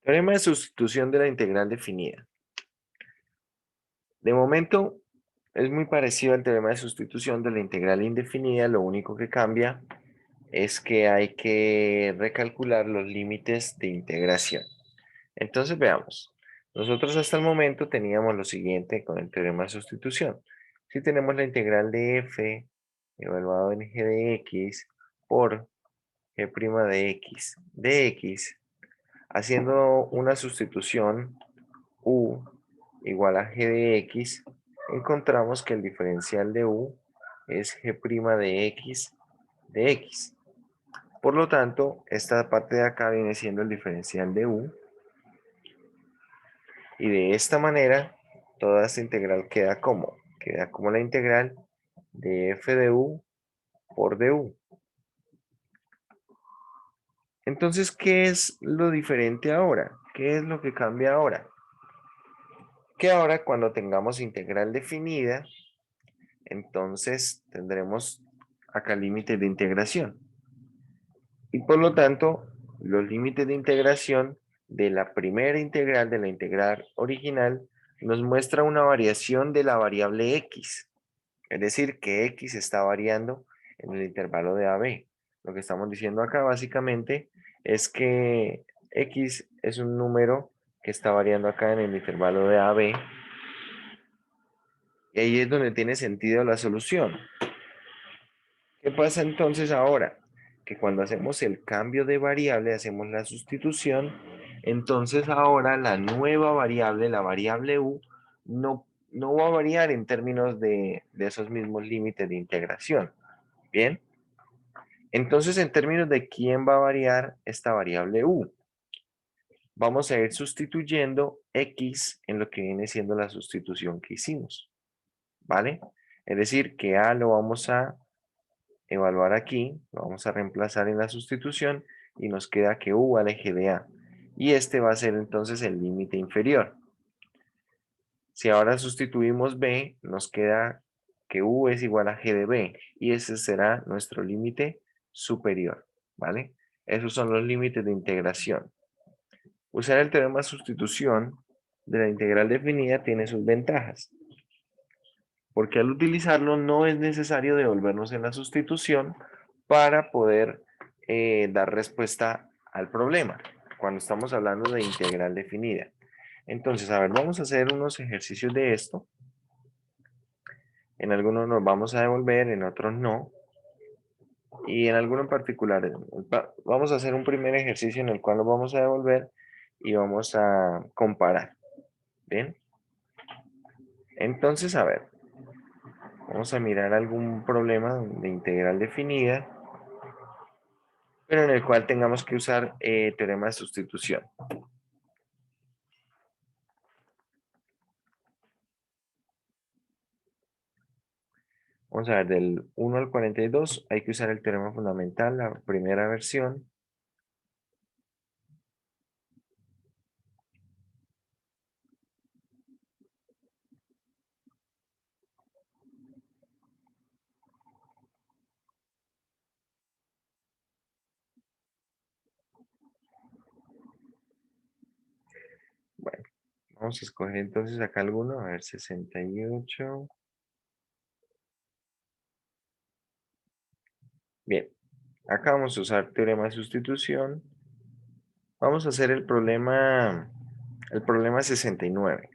Teorema de sustitución de la integral definida. De momento es muy parecido al teorema de sustitución de la integral indefinida, lo único que cambia es que hay que recalcular los límites de integración. Entonces veamos, nosotros hasta el momento teníamos lo siguiente con el teorema de sustitución. Si tenemos la integral de f evaluado en g de x por g' de x, haciendo una sustitución u igual a g de x, encontramos que el diferencial de u es g' de x. Por lo tanto, esta parte de acá viene siendo el diferencial de u, y de esta manera toda esta integral queda como la integral de f de u por du. Entonces, ¿qué es lo diferente ahora? ¿Qué es lo que cambia ahora? Que ahora cuando tengamos integral definida, entonces tendremos acá límites de integración. Y por lo tanto, los límites de integración de la primera integral, de la integral original, nos muestra una variación de la variable x. Es decir, que x está variando en el intervalo de AB. Lo que estamos diciendo acá básicamente es que x es un número que está variando acá en el intervalo de AB. Y ahí es donde tiene sentido la solución. ¿Qué pasa entonces ahora? Que cuando hacemos el cambio de variable, hacemos la sustitución, entonces ahora la nueva variable, la variable u, no va a variar en términos de esos mismos límites de integración. ¿Bien? Entonces, en términos de quién va a variar esta variable u, vamos a ir sustituyendo x en lo que viene siendo la sustitución que hicimos. ¿Vale? Es decir, que a lo vamos a evaluar aquí, lo vamos a reemplazar en la sustitución y nos queda que u vale g de a. Y este va a ser entonces el límite inferior. Si ahora sustituimos b, nos queda que u es igual a g de b y ese será nuestro límite superior, ¿vale? Esos son los límites de integración. Usar el teorema de sustitución de la integral definida tiene sus ventajas, porque al utilizarlo no es necesario devolvernos en la sustitución para poder dar respuesta al problema, cuando estamos hablando de integral definida. Entonces, a ver, vamos a hacer unos ejercicios de esto. En algunos nos vamos a devolver, en otros no. Y en alguno en particular, vamos a hacer un primer ejercicio en el cual nos vamos a devolver y vamos a comparar. ¿Bien? Entonces, a ver, vamos a mirar algún problema de integral definida, pero en el cual tengamos que usar teorema de sustitución. Vamos a ver, del 1 al 42 hay que usar el teorema fundamental, la primera versión. Bueno, vamos a escoger entonces acá alguno, a ver, 68. Bien, acá vamos a usar teorema de sustitución. Vamos a hacer el problema 69.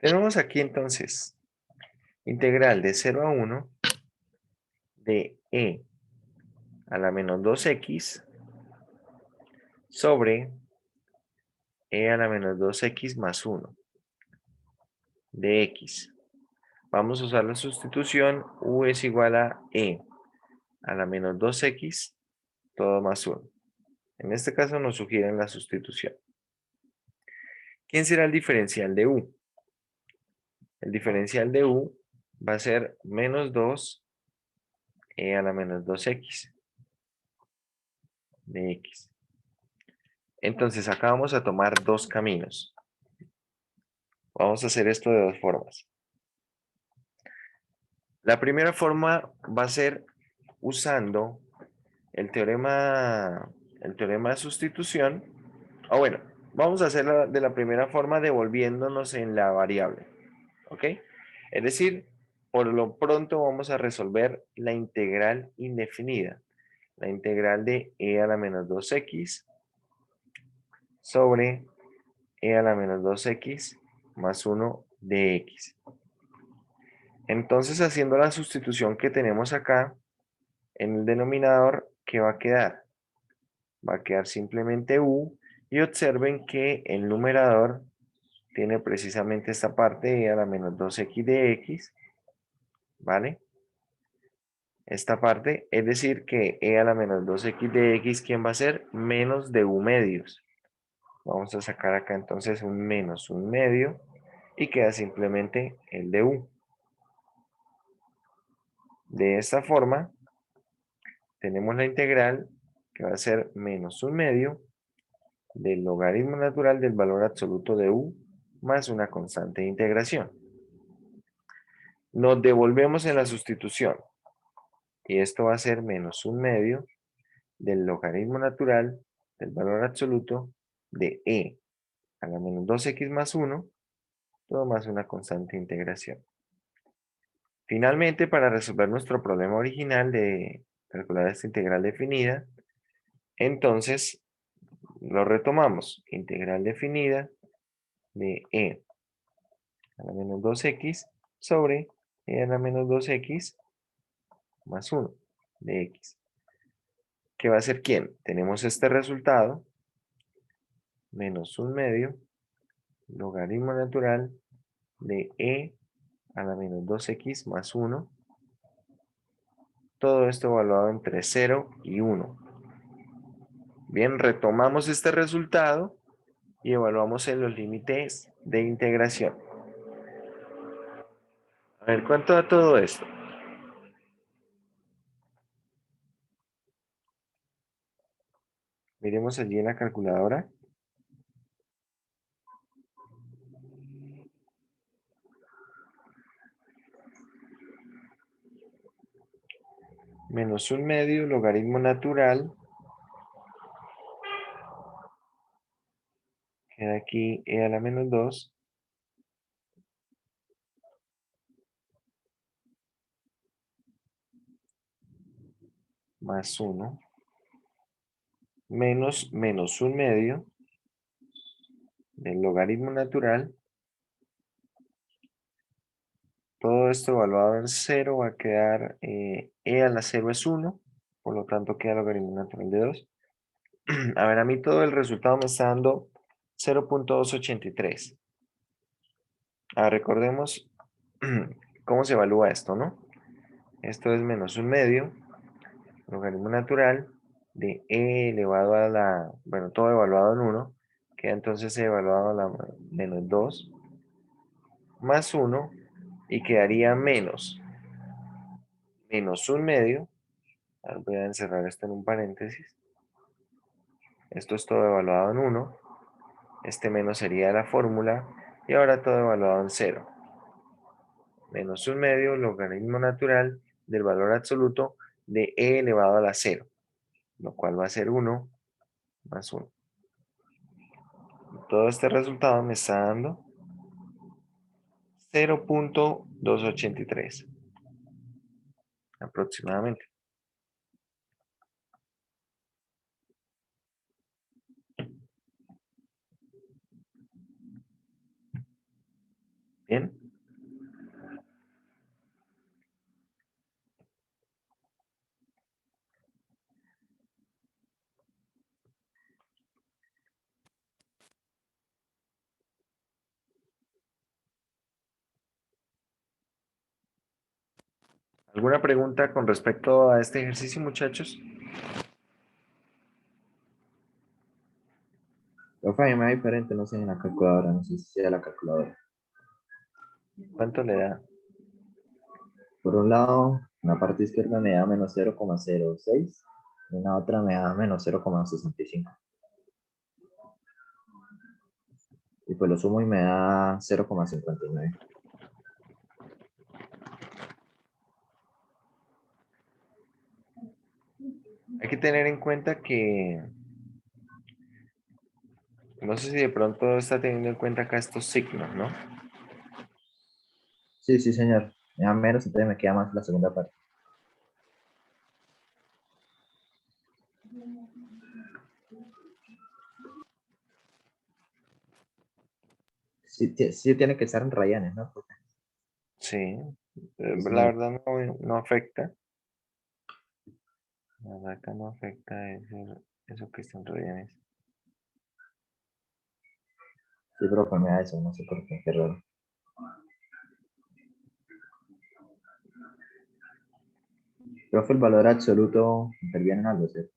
Tenemos aquí entonces integral de 0 a 1 de e a la menos 2x sobre e a la menos 2x más 1 de x. Vamos a usar la sustitución, u es igual a e a la menos 2x, todo más 1. En este caso nos sugieren la sustitución. ¿Quién será el diferencial de u? el diferencial de u va a ser menos 2e a la menos 2x de x. Entonces acá vamos a tomar dos caminos. Vamos a hacer esto de dos formas. La primera forma va a ser usando el teorema de sustitución. O bueno, vamos a hacerla de la primera forma devolviéndonos en la variable. ¿Ok? Es decir, por lo pronto vamos a resolver la integral indefinida. La integral de e a la menos 2x sobre e a la menos 2x más 1 de x. Entonces, haciendo la sustitución que tenemos acá, en el denominador, ¿qué va a quedar? Va a quedar simplemente u, y observen que el numerador tiene precisamente esta parte e a la menos 2x de x, ¿vale? Esta parte, es decir que e a la menos 2x de x, ¿quién va a ser? Menos de u medios. Vamos a sacar acá entonces un menos un medio, y queda simplemente el de u. De esta forma, tenemos la integral que va a ser menos un medio del logaritmo natural del valor absoluto de u más una constante de integración. Nos devolvemos en la sustitución y esto va a ser menos un medio del logaritmo natural del valor absoluto de e a la menos 2x más 1, todo más una constante de integración. Finalmente, para resolver nuestro problema original de calcular esta integral definida, entonces lo retomamos. Integral definida de e a la menos 2x sobre e a la menos 2x más 1 de x. ¿Qué va a ser quién? Tenemos este resultado, menos un medio, logaritmo natural de e a la menos 2x más 1. Todo esto evaluado entre 0 y 1. Bien, retomamos este resultado y evaluamos en los límites de integración. A ver, ¿cuánto da todo esto? Miremos allí en la calculadora. Menos un medio, logaritmo natural. Queda aquí e a la menos 2. Más 1. Menos un medio del logaritmo natural. Todo esto evaluado en 0 va a quedar e a la 0 es 1. Por lo tanto queda logaritmo natural de 2. A ver, a mí todo el resultado me está dando 0.283. Recordemos cómo se evalúa esto, ¿no? Esto es menos un medio, logaritmo natural de e elevado a la, bueno, todo evaluado en 1, queda entonces evaluado a la menos 2, más 1, y quedaría menos un medio. Voy a encerrar esto en un paréntesis. Esto es todo evaluado en 1. Este menos sería la fórmula. Y ahora todo evaluado en 0. Menos un medio logaritmo natural del valor absoluto de e elevado a la 0. Lo cual va a ser 1 más 1. Todo este resultado me está dando 0.283 aproximadamente. Bien. ¿Alguna pregunta con respecto a este ejercicio, muchachos? Profe, hay más diferente, no sé, en la calculadora, no sé si sea la calculadora. ¿Cuánto le da? Por un lado, en la parte izquierda me da menos 0,06 y en la otra me da menos 0,65. Y pues lo sumo y me da 0,59. Hay que tener en cuenta que, no sé si de pronto está teniendo en cuenta acá estos signos, ¿no? Sí, sí, señor. Me da menos, entonces me queda más la segunda parte. Sí, sí tiene que estar en rayanes, ¿no? Sí, Sí, la señor. verdad no afecta. La verdad acá no afecta eso que están reales. Sí, pero pues me da eso, no sé por qué, qué raro. Profe, el valor absoluto interviene en algo, ¿cierto?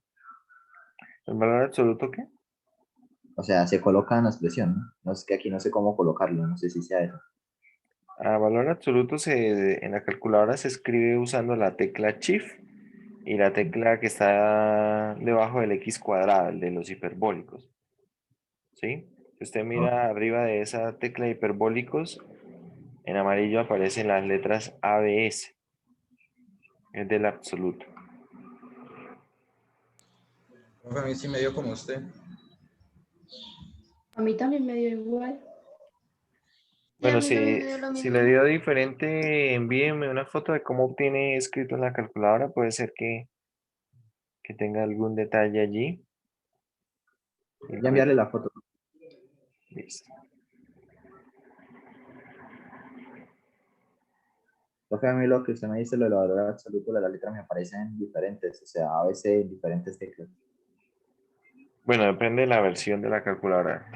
¿El valor absoluto qué? O sea, se coloca en la expresión, ¿no? No es que aquí no sé cómo colocarlo, no sé si sea eso. A valor absoluto en la calculadora se escribe usando la tecla Shift y la tecla que está debajo del x cuadrado, el de los hiperbólicos. ¿Sí? Si usted Ok. mira arriba de esa tecla de hiperbólicos, en amarillo aparecen las letras A, B, S. Es del absoluto. Profe, a mí sí me dio como usted. A mí también me dio igual. Sí, a Bueno, mí también me dio lo si le mismo. dio diferente, envíenme una foto de cómo obtiene escrito en la calculadora. Puede ser que tenga algún detalle allí. Y Ya pues, enviarle la foto. listo. Profe, a mí lo que usted me dice, lo del valor absoluto de las letras me aparecen diferentes, o sea, a veces en diferentes teclas. Bueno, depende de la versión de la calculadora.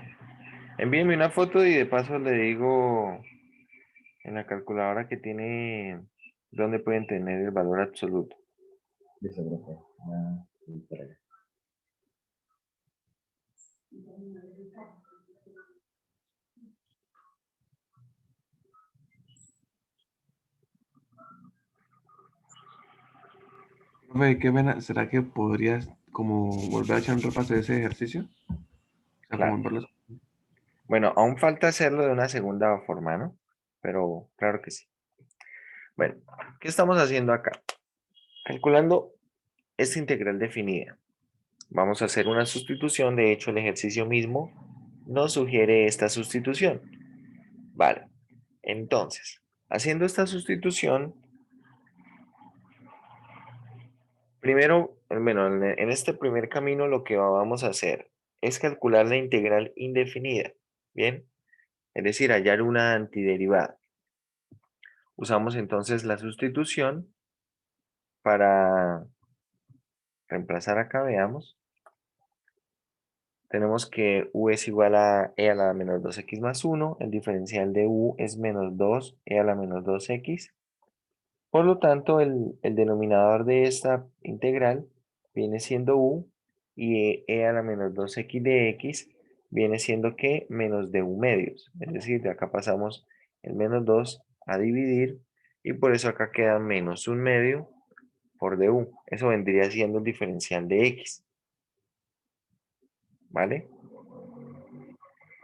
Envíenme una foto y de paso le digo en la calculadora que tiene dónde pueden tener el valor absoluto. Listo, profe. Ya, sí, por allá. Profe, qué pena, ¿será que podrías como volver a echar un repaso de ese ejercicio? O sea, como Claro. verlos. Bueno, aún falta hacerlo de una segunda forma, ¿no? Pero claro que sí. Bueno, ¿qué estamos haciendo acá? Calculando esta integral definida. Vamos a hacer una sustitución. De hecho, el ejercicio mismo nos sugiere esta sustitución. Vale. Entonces, haciendo esta sustitución, primero, bueno, en este primer camino lo que vamos a hacer es calcular la integral indefinida. Bien, es decir, hallar una antiderivada. Usamos entonces la sustitución para reemplazar acá, veamos. Tenemos que u es igual a e a la menos 2x más 1. El diferencial de u es menos 2e a la menos 2x. Por lo tanto, el denominador de esta integral viene siendo u y e a la menos 2x de x viene siendo que menos du medios. Es decir, de acá pasamos el menos 2 a dividir y por eso acá queda menos un medio por du. Eso vendría siendo el diferencial de x, ¿vale?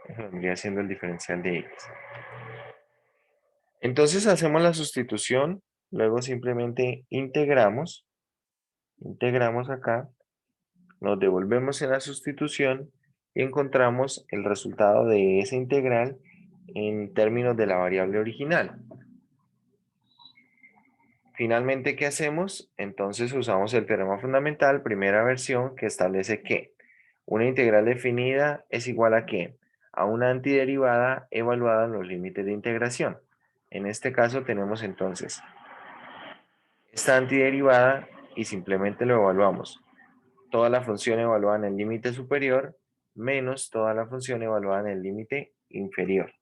Eso vendría siendo el diferencial de x. Entonces hacemos la sustitución, luego simplemente integramos acá, nos devolvemos en la sustitución y encontramos el resultado de esa integral en términos de la variable original. Finalmente, ¿qué hacemos? Entonces usamos el teorema fundamental, primera versión, que establece que una integral definida es igual a ¿qué? A una antiderivada evaluada en los límites de integración. En este caso tenemos entonces esta antiderivada y simplemente lo evaluamos. Toda la función evaluada en el límite superior menos toda la función evaluada en el límite inferior.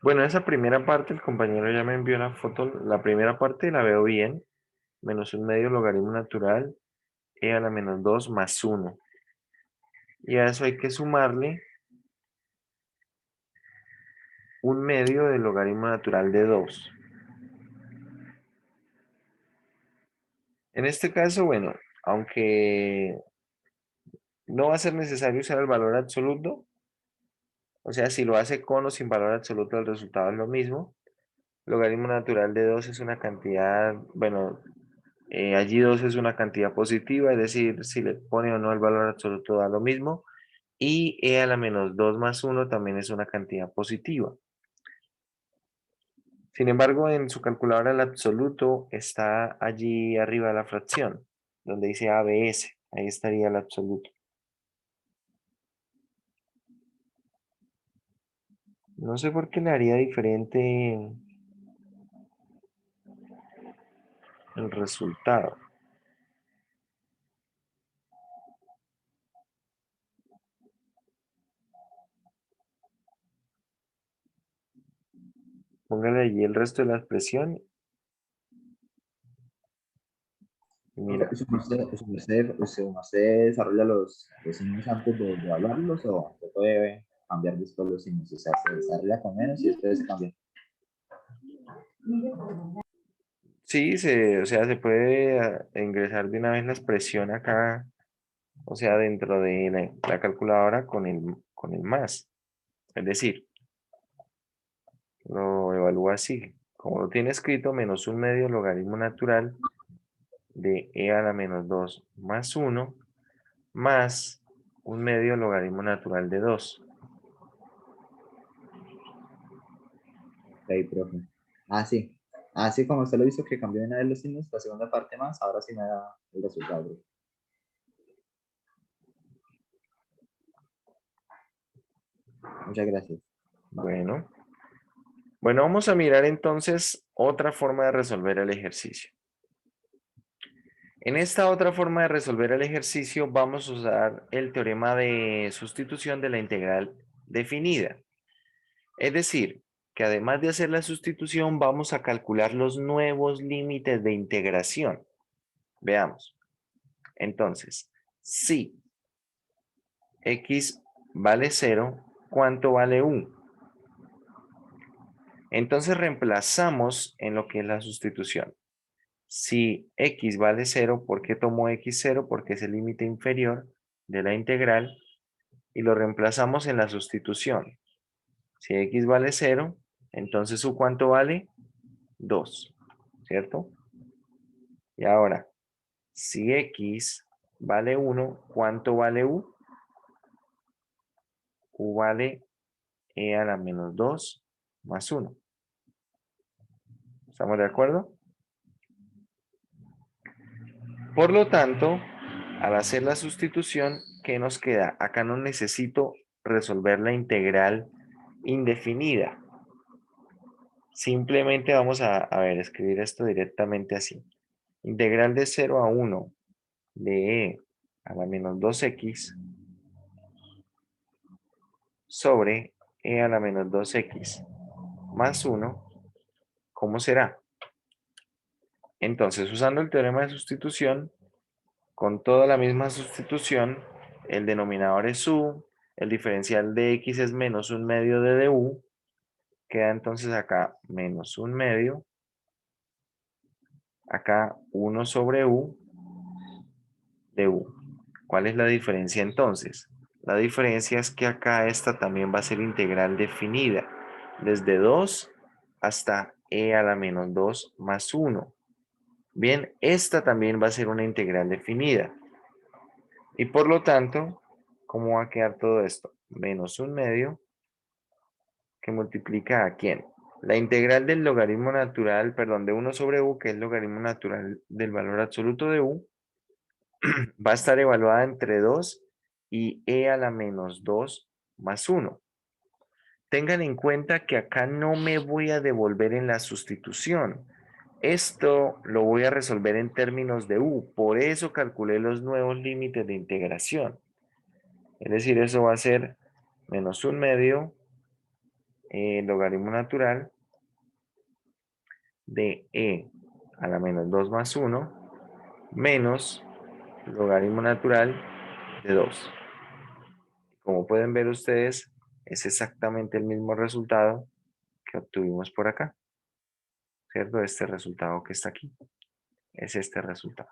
Bueno, esa primera parte, el compañero ya me envió la foto. La primera parte la veo bien. Menos un medio logaritmo natural, e a la menos 2 más 1. Y a eso hay que sumarle un medio del logaritmo natural de 2. En este caso, bueno, aunque no va a ser necesario usar el valor absoluto, o sea, si lo hace con o sin valor absoluto, el resultado es lo mismo. Logaritmo natural de 2 es una cantidad, bueno, allí 2 es una cantidad positiva, es decir, si le pone o no el valor absoluto da lo mismo. Y e a la menos 2 más 1 también es una cantidad positiva. Sin embargo, en su calculadora el absoluto está allí arriba de la fracción, donde dice ABS. Ahí estaría el absoluto. No sé por qué le haría diferente el resultado. Póngale allí el resto de la expresión. Y Profe, mira, ¿usted desarrolla los signos antes de evaluarlos o se puede cambiar después los signos? O sea, se desarrolla con menos y después se cambia. sí, o sea, se puede ingresar de una vez la expresión acá, o sea, dentro de la calculadora con el más. Es decir, lo evalúa así. Como lo tiene escrito, menos un medio logaritmo natural de e a la menos 2 más 1 más un medio logaritmo natural de 2. Ok, profe. Ah, sí. Así como usted lo hizo que cambió de una vez los signos, la segunda parte más, ahora sí me da el resultado, profe. Muchas gracias. Bueno, bueno, vamos a mirar entonces otra forma de resolver el ejercicio. En esta otra forma de resolver el ejercicio vamos a usar el teorema de sustitución de la integral definida. Es decir, que además de hacer la sustitución vamos a calcular los nuevos límites de integración. Veamos. Entonces, si x vale 0, ¿cuánto vale 1? Entonces reemplazamos en lo que es la sustitución. Si x vale 0, ¿por qué tomo x 0? Porque es el límite inferior de la integral y lo reemplazamos en la sustitución. Si x vale 0, entonces u ¿cuánto vale? 2, ¿cierto? Y ahora, si x vale 1, ¿cuánto vale u? U vale e a la menos 2 más 1. ¿Estamos de acuerdo? Por lo tanto, al hacer la sustitución, ¿qué nos queda? Acá no necesito resolver la integral indefinida. Simplemente vamos a ver, escribir esto directamente así. Integral de 0 a 1 de e a la menos 2x sobre e a la menos 2x más 1, ¿cómo será? Entonces, usando el teorema de sustitución, con toda la misma sustitución, el denominador es u, el diferencial de x es menos un medio de du, queda entonces acá menos un medio, acá 1 sobre u de u. ¿Cuál es la diferencia entonces? La diferencia es que acá esta también va a ser integral definida, desde 2 hasta e a la menos 2 más 1. Bien, esta también va a ser una integral definida. Y por lo tanto, ¿cómo va a quedar todo esto? Menos un medio que multiplica ¿a quién? La integral del logaritmo natural, perdón, de 1 sobre u, que es el logaritmo natural del valor absoluto de u, va a estar evaluada entre 2 y e a la menos 2 más 1. Tengan en cuenta que acá no me voy a devolver en la sustitución. Esto lo voy a resolver en términos de u, por eso calculé los nuevos límites de integración. Es decir, eso va a ser menos un medio logaritmo natural de e a la menos 2 más 1 menos logaritmo natural de 2. Como pueden ver ustedes, es exactamente el mismo resultado que obtuvimos por acá, ¿cierto? Este resultado que está aquí es este resultado.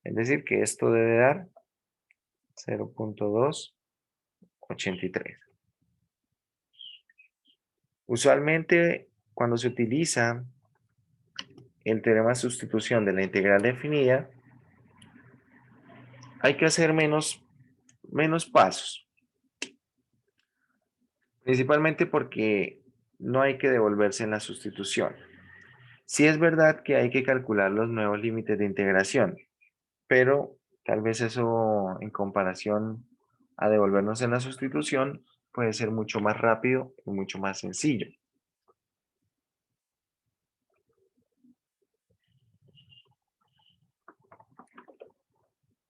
Es decir, que esto debe dar 0.283. Usualmente, cuando se utiliza el teorema de sustitución de la integral definida, hay que hacer menos pasos. Principalmente porque no hay que devolverse en la sustitución. Sí es verdad que hay que calcular los nuevos límites de integración, pero tal vez eso en comparación a devolvernos en la sustitución puede ser mucho más rápido y mucho más sencillo.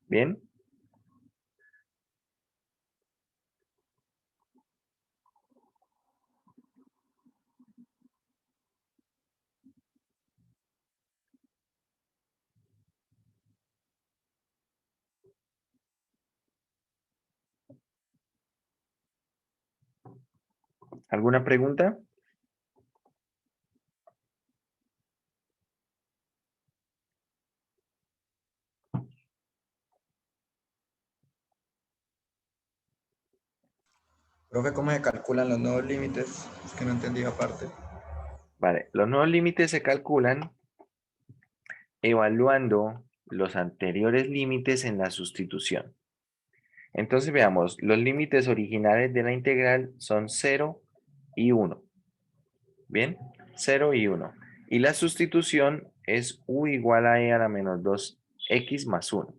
Bien. ¿Alguna pregunta? Profe, ¿cómo se calculan los nuevos límites? Es que no entendí aparte. Vale, los nuevos límites se calculan evaluando los anteriores límites en la sustitución. Entonces veamos, los límites originales de la integral son 0 y 1. Bien, 0 y 1. Y la sustitución es u igual a e a la menos 2x más 1.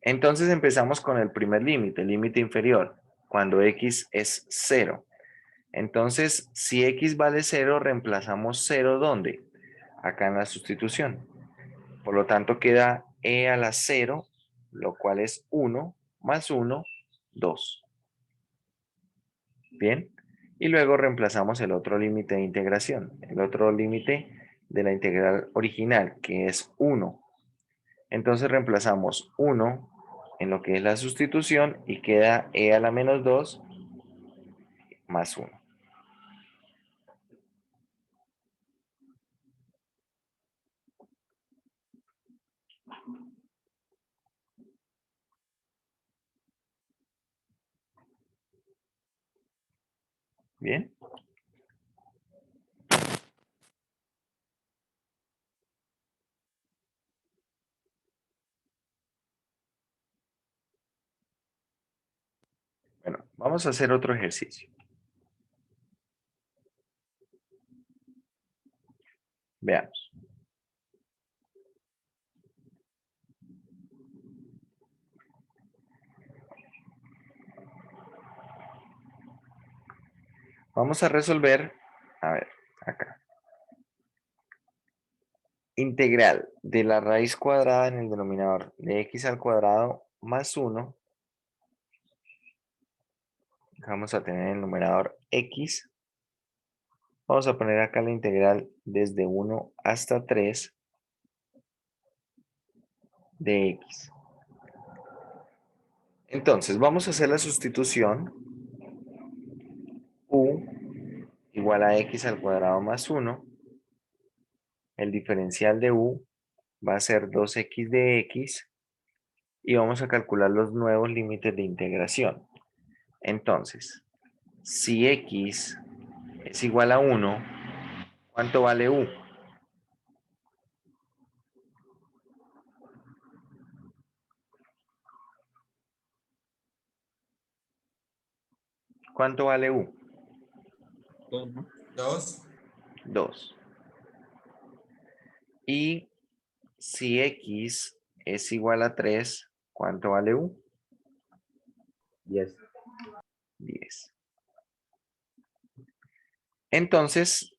Entonces empezamos con el primer límite, el límite inferior, cuando x es 0. Entonces, si x vale 0, reemplazamos 0 ¿dónde? Acá en la sustitución. Por lo tanto, queda e a la 0, lo cual es 1, más 1, 2. Bien. Y luego reemplazamos el otro límite de integración, el otro límite de la integral original, que es 1. Entonces reemplazamos 1 en lo que es la sustitución y queda e a la menos 2 más 1. Bien. Bueno, vamos a hacer otro ejercicio. Veamos. Vamos a resolver, a ver, acá. Integral de la raíz cuadrada en el denominador de x al cuadrado más 1. Vamos a tener el numerador x. Vamos a poner acá la integral desde 1 hasta 3 de x. Entonces, vamos a hacer la sustitución. U igual a x al cuadrado más 1. El diferencial de u va a ser 2x de x. Y vamos a calcular los nuevos límites de integración. Entonces, si x es igual a 1, ¿cuánto vale u? ¿Cuánto vale u? 2. 2. Y si x es igual a 3, ¿cuánto vale u? 10. 10. Entonces,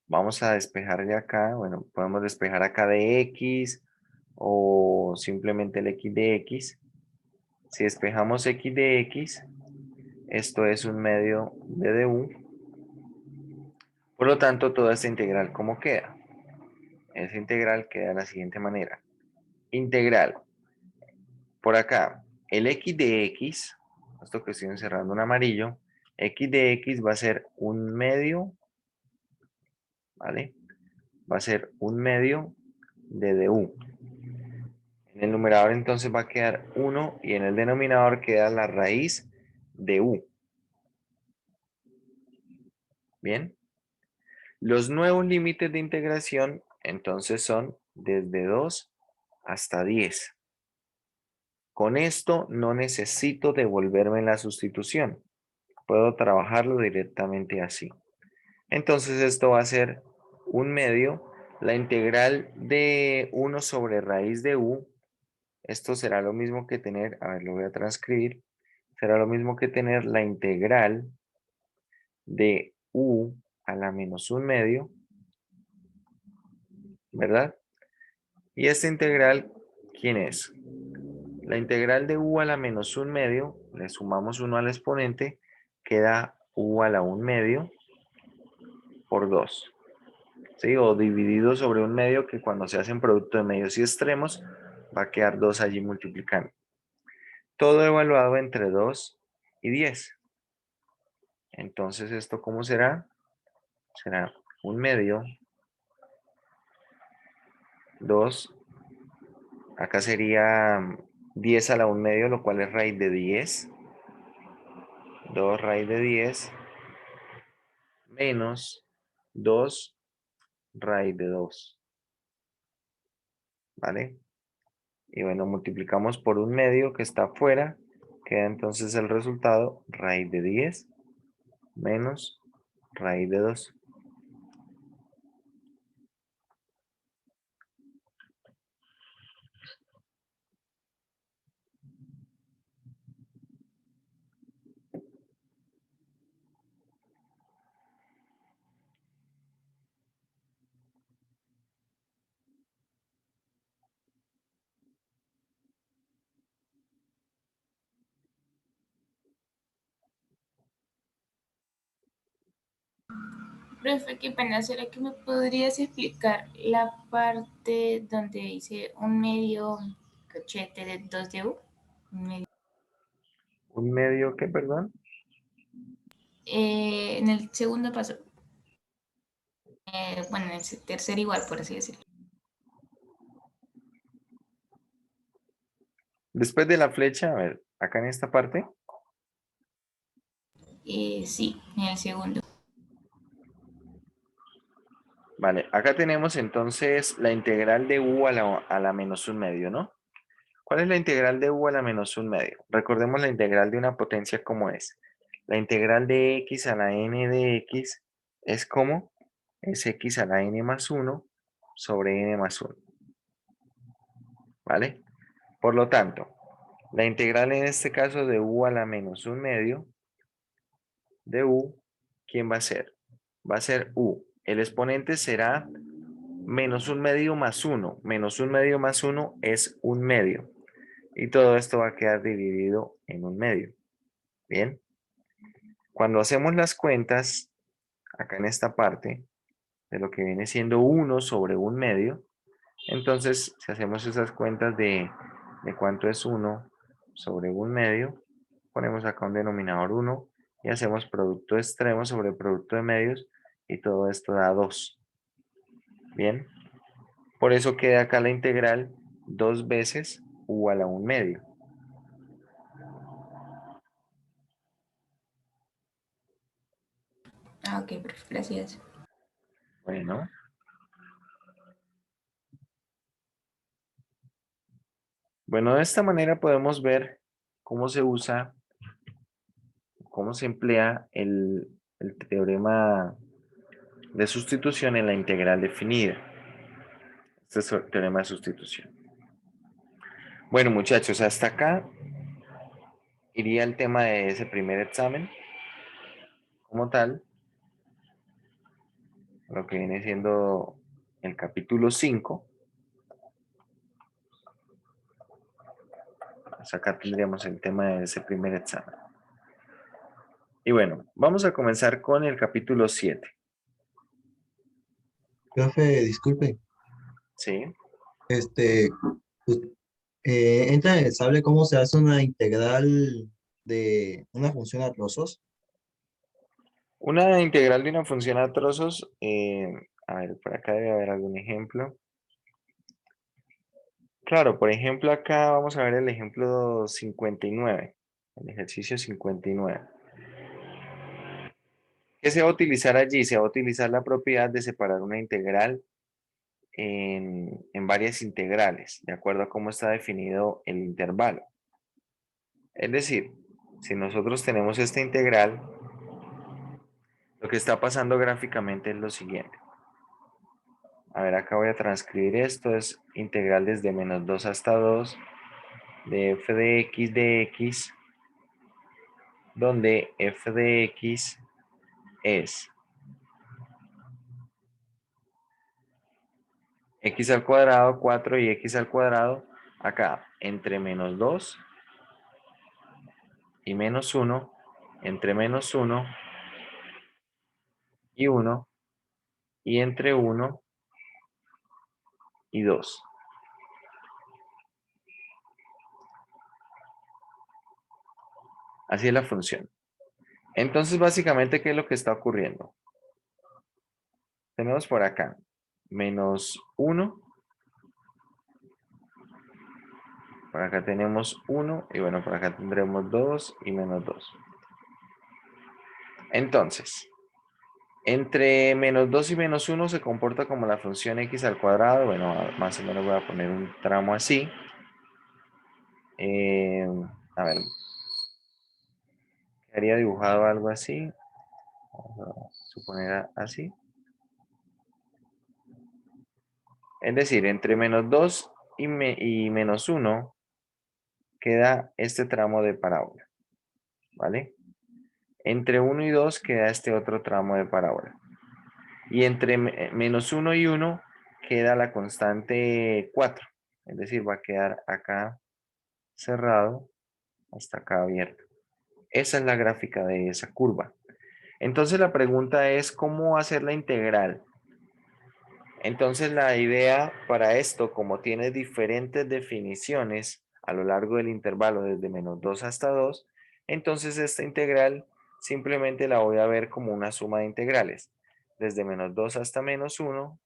vamos a despejar de acá. Bueno, podemos despejar acá de x o simplemente el x de x. Si despejamos x de x, Esto es un medio de du. Por lo tanto, toda esta integral, ¿cómo queda? Esa integral queda de la siguiente manera. Integral. Por acá, el x de x, esto que estoy encerrando en amarillo, x de x va a ser un medio, ¿vale? Va a ser un medio de du. En el numerador entonces va a quedar 1 y en el denominador queda la raíz de u. Bien. Los nuevos límites de integración entonces son desde 2 hasta 10. Con esto no necesito devolverme la sustitución. Puedo trabajarlo directamente así. Entonces esto va a ser un medio. La integral de 1 sobre raíz de u. Esto será lo mismo que tener, a ver, lo voy a transcribir. Será lo mismo que tener la integral de u a la menos un medio, ¿verdad? Y esta integral, ¿quién es? La integral de u a la menos un medio, le sumamos 1 al exponente, queda u a la 1 medio por 2. ¿Sí? O dividido sobre un medio que cuando se hacen producto de medios y extremos va a quedar 2 allí multiplicando. Todo evaluado entre 2 y 10. Entonces, ¿esto cómo será? Será un medio, 2, acá sería 10 a la 1 medio, lo cual es raíz de 10. 2 raíz de 10 menos 2 raíz de 2. ¿Vale? Y bueno, multiplicamos por un medio que está afuera. Queda entonces el resultado raíz de 10 menos raíz de 2. Profe, qué pena, ¿será que me podrías explicar la parte donde dice un medio cochete de 2 de U? ¿Un medio qué, perdón? En el segundo paso, bueno, en el tercer igual, por así decirlo. Después de la flecha, a ver, acá en esta parte. Sí, en el segundo. Vale, acá tenemos entonces la integral de u a la menos un medio, ¿no? ¿Cuál es la integral de u a la menos un medio? Recordemos la integral de una potencia como es. La integral de x a la n de x es como es x a la n más 1 sobre n más 1. ¿Vale? Por lo tanto, la integral en este caso de u a la menos un medio de u, ¿quién va a ser? Va a ser u. El exponente será menos un medio más 1. Menos un medio más 1 es un medio. Y todo esto va a quedar dividido en un medio. Bien. Cuando hacemos las cuentas, acá en esta parte, de lo que viene siendo 1 sobre un medio, entonces si hacemos esas cuentas de cuánto es 1 sobre un medio, ponemos acá un denominador 1 y hacemos producto extremo sobre producto de medios y todo esto da 2. Bien. Por eso queda acá la integral 2 veces u a la 1 medio. Ah, ok, profe, gracias. Bueno. Bueno, de esta manera podemos ver cómo se usa, cómo se emplea el teorema de sustitución en la integral definida. Este es el teorema de sustitución. Bueno, muchachos, hasta acá iría el tema de ese primer examen como tal, lo que viene siendo el capítulo 5. Hasta acá tendríamos el tema de ese primer examen. Y bueno, vamos a comenzar con el capítulo 7. Profe, disculpe, ¿Sí? este, us- ¿entra en el sable cómo se hace una integral de una función a trozos? Una integral de una función a trozos. A ver, por acá debe haber algún ejemplo. Claro, por ejemplo, acá vamos a ver el ejemplo 59, el ejercicio 59. ¿Qué se va a utilizar allí? Se va a utilizar la propiedad de separar una integral en varias integrales, de acuerdo a cómo está definido el intervalo. Es decir, si nosotros tenemos esta integral, lo que está pasando gráficamente es lo siguiente. A ver, acá voy a transcribir esto, es integral desde menos 2 hasta 2 de f de x, donde f de x es x al cuadrado, 4 y x al cuadrado, acá entre menos 2 y menos 1, entre menos 1 y 1, y entre 1 y 2. Así es la función. Entonces, básicamente, ¿qué es lo que está ocurriendo? Tenemos por acá menos 1, por acá tenemos 1, y bueno, por acá tendremos 2 y menos 2. Entonces, entre menos 2 y menos 1 se comporta como la función x al cuadrado. Bueno, más o menos voy a poner un tramo así. Eh, a ver, quedaría dibujado algo así. Vamos a suponer así. Es decir, entre menos 2 y menos 1 queda este tramo de parábola, ¿vale? Entre 1 y 2 queda este otro tramo de parábola. Y entre menos 1 y 1 queda la constante 4. Es decir, va a quedar acá cerrado hasta acá abierto. Esa es la gráfica de esa curva. Entonces la pregunta es cómo hacer la integral. Entonces la idea para esto, como tiene diferentes definiciones a lo largo del intervalo desde menos 2 hasta 2, entonces esta integral simplemente la voy a ver como una suma de integrales. Desde menos 2 hasta menos 1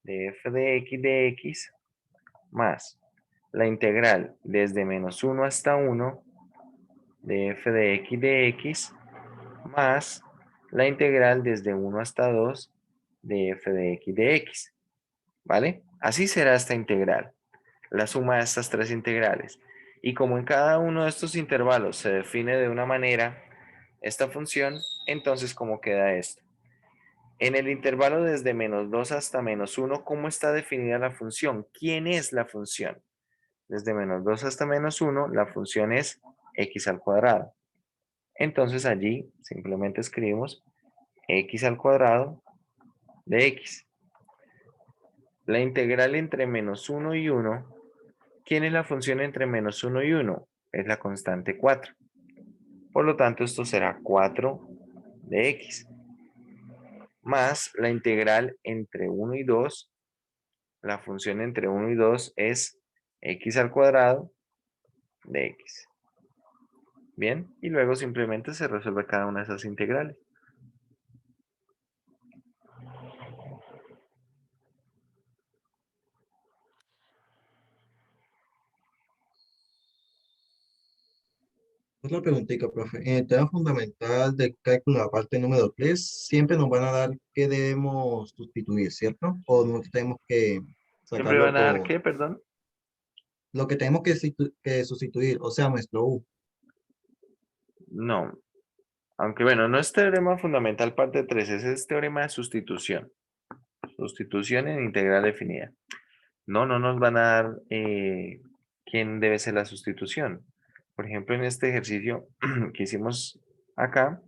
de f de x más la integral desde menos 1 hasta 1 de f de x más la integral desde 1 hasta 2 de f de x. ¿Vale? Así será esta integral, la suma de estas tres integrales. Y como en cada uno de estos intervalos se define de una manera esta función, entonces ¿cómo queda esto? En el intervalo desde menos 2 hasta menos 1, ¿cómo está definida la función? ¿Quién es la función? Desde menos 2 hasta menos 1, la función es x al cuadrado. Entonces allí simplemente escribimos x al cuadrado de x. La integral entre menos 1 y 1, ¿quién es la función entre menos 1 y 1? Es la constante 4. Por lo tanto, esto será 4 de x. Más la integral entre 1 y 2, la función entre 1 y 2 es x al cuadrado de x. Bien, y luego simplemente se resuelve cada una de esas integrales. Otra preguntita, profe. En el tema fundamental del cálculo, la parte número 3 siempre nos van a dar qué debemos sustituir, ¿cierto? O no tenemos que Siempre sacarlo van a dar por ¿qué? Perdón. lo que tenemos que sustituir, o sea, nuestro U. No. Aunque bueno, no es teorema fundamental parte 3, ese es teorema de sustitución. Sustitución en integral definida. No nos van a dar quién debe ser la sustitución. Por ejemplo, en este ejercicio que hicimos acá,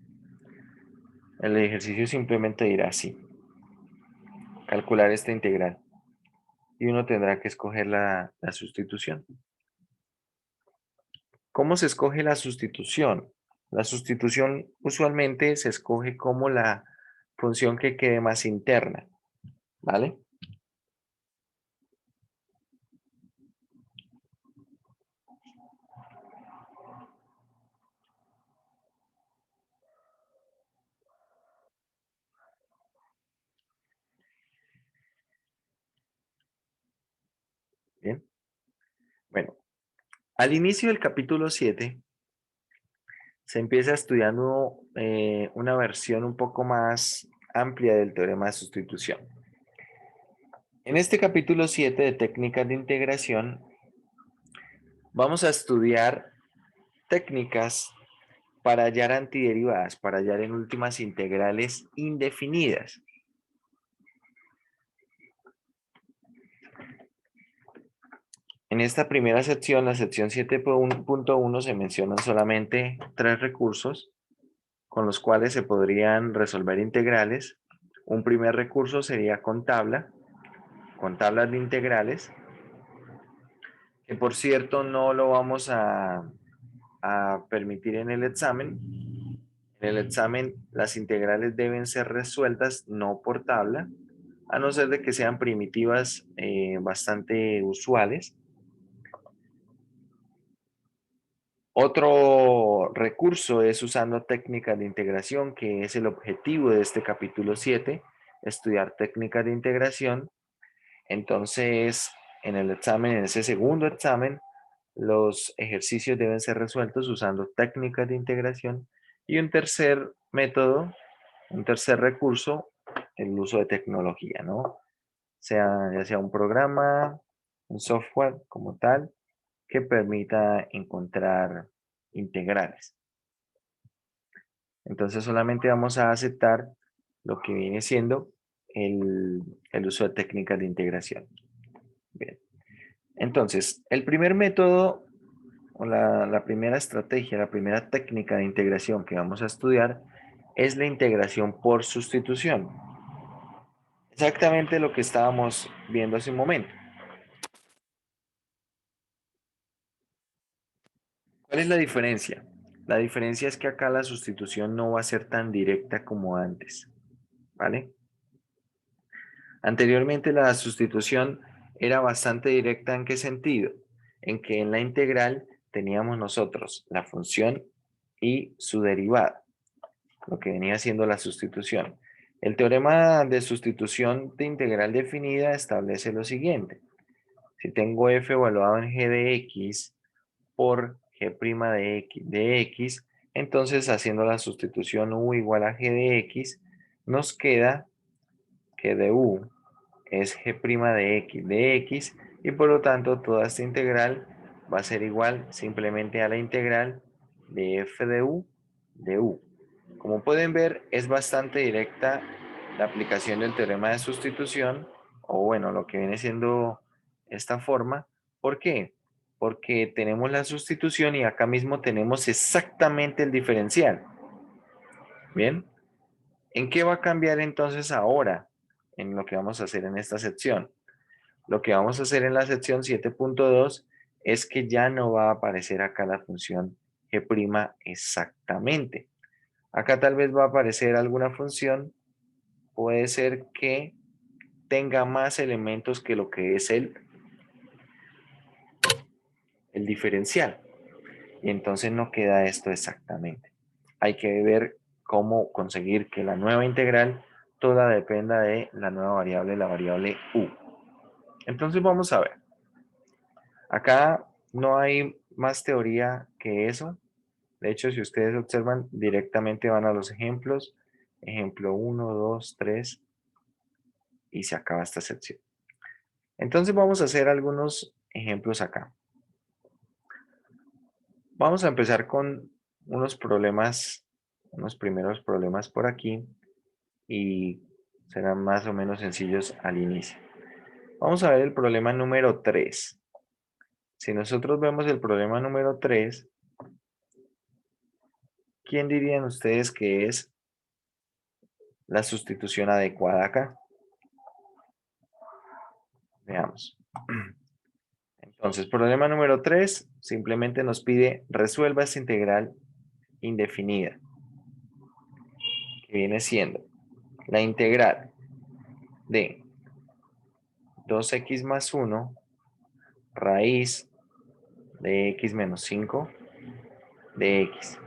el ejercicio simplemente dirá así: calcular esta integral. Y uno tendrá que escoger la sustitución. ¿Cómo se escoge la sustitución? La sustitución usualmente se escoge como la función que quede más interna, ¿vale? Bien. Bueno, al inicio del capítulo 7 se empieza estudiando una versión un poco más amplia del teorema de sustitución. En este capítulo 7 de técnicas de integración vamos a estudiar técnicas para hallar antiderivadas, para hallar en últimas integrales indefinidas. En esta primera sección, la sección 7.1, se mencionan solamente 3 recursos con los cuales se podrían resolver integrales. Un primer recurso sería con tablas de integrales, que por cierto no lo vamos a permitir en el examen. En el examen las integrales deben ser resueltas no por tabla, a no ser de que sean primitivas bastante usuales. Otro recurso es usando técnicas de integración, que es el objetivo de este capítulo 7, estudiar técnicas de integración. Entonces, en el examen, en ese segundo examen, los ejercicios deben ser resueltos usando técnicas de integración. Y un tercer método, un tercer recurso, el uso de tecnología, ¿no? Ya sea un programa, un software como tal, que permita encontrar integrales. Entonces solamente vamos a aceptar lo que viene siendo el uso de técnicas de integración. Bien. Entonces, el primer método o la primera estrategia, la primera técnica de integración que vamos a estudiar es la integración por sustitución. Exactamente lo que estábamos viendo hace un momento. ¿Cuál es la diferencia? La diferencia es que acá la sustitución no va a ser tan directa como antes, ¿vale? Anteriormente la sustitución era bastante directa. ¿En qué sentido? En que en la integral teníamos nosotros la función y su derivada, lo que venía siendo la sustitución. El teorema de sustitución de integral definida establece lo siguiente. Si tengo f evaluado en g de x por g' de x, entonces haciendo la sustitución u igual a g de x, nos queda que de u es g' de x y por lo tanto toda esta integral va a ser igual simplemente a la integral de f de u de u. Como pueden ver, es bastante directa la aplicación del teorema de sustitución, o bueno, lo que viene siendo esta forma. ¿Por qué? Porque tenemos la sustitución y acá mismo tenemos exactamente el diferencial. Bien, ¿en qué va a cambiar entonces ahora en lo que vamos a hacer en esta sección? Lo que vamos a hacer en la sección 7.2 es que ya no va a aparecer acá la función g' exactamente. Acá tal vez va a aparecer alguna función, puede ser que tenga más elementos que lo que es el diferencial. Y entonces no queda esto exactamente. Hay que ver cómo conseguir que la nueva integral toda dependa de la nueva variable, la variable u. Entonces vamos a ver. Acá no hay más teoría que eso. De hecho, si ustedes observan, directamente van a los ejemplos. Ejemplo 1, 2, 3 y se acaba esta sección. Entonces vamos a hacer algunos ejemplos acá. Vamos a empezar con unos problemas, unos primeros problemas por aquí y serán más o menos sencillos al inicio. Vamos a ver el problema número 3. Si nosotros vemos el problema número 3, ¿quién dirían ustedes que es la sustitución adecuada acá? Veamos. Entonces, problema número 3 simplemente nos pide resuelva esta integral indefinida, que viene siendo la integral de 2x más 1 raíz de x menos 5 de x.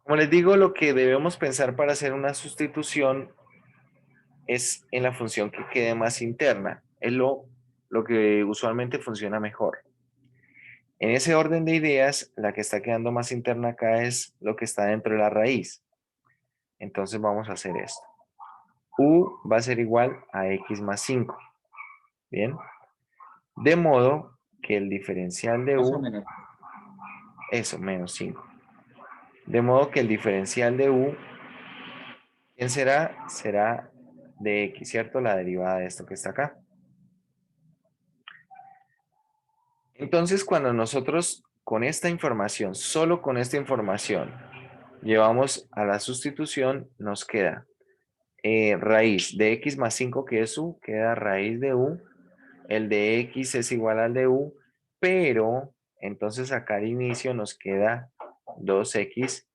Como les digo, lo que debemos pensar para hacer una sustitución es en la función que quede más interna. Es lo que usualmente funciona mejor. En ese orden de ideas, la que está quedando más interna acá es lo que está dentro de la raíz. Entonces vamos a hacer esto. U va a ser igual a x más 5. Bien. De modo que el diferencial de Más o U, menos. eso, menos 5. De modo que el diferencial de U, ¿quién será? Será de x, ¿cierto? La derivada de esto que está acá. Entonces, cuando nosotros con esta información, solo con esta información, llevamos a la sustitución, nos queda raíz de x más 5, que es u, queda raíz de u. El de x es igual al de u, pero entonces acá al inicio nos queda 2x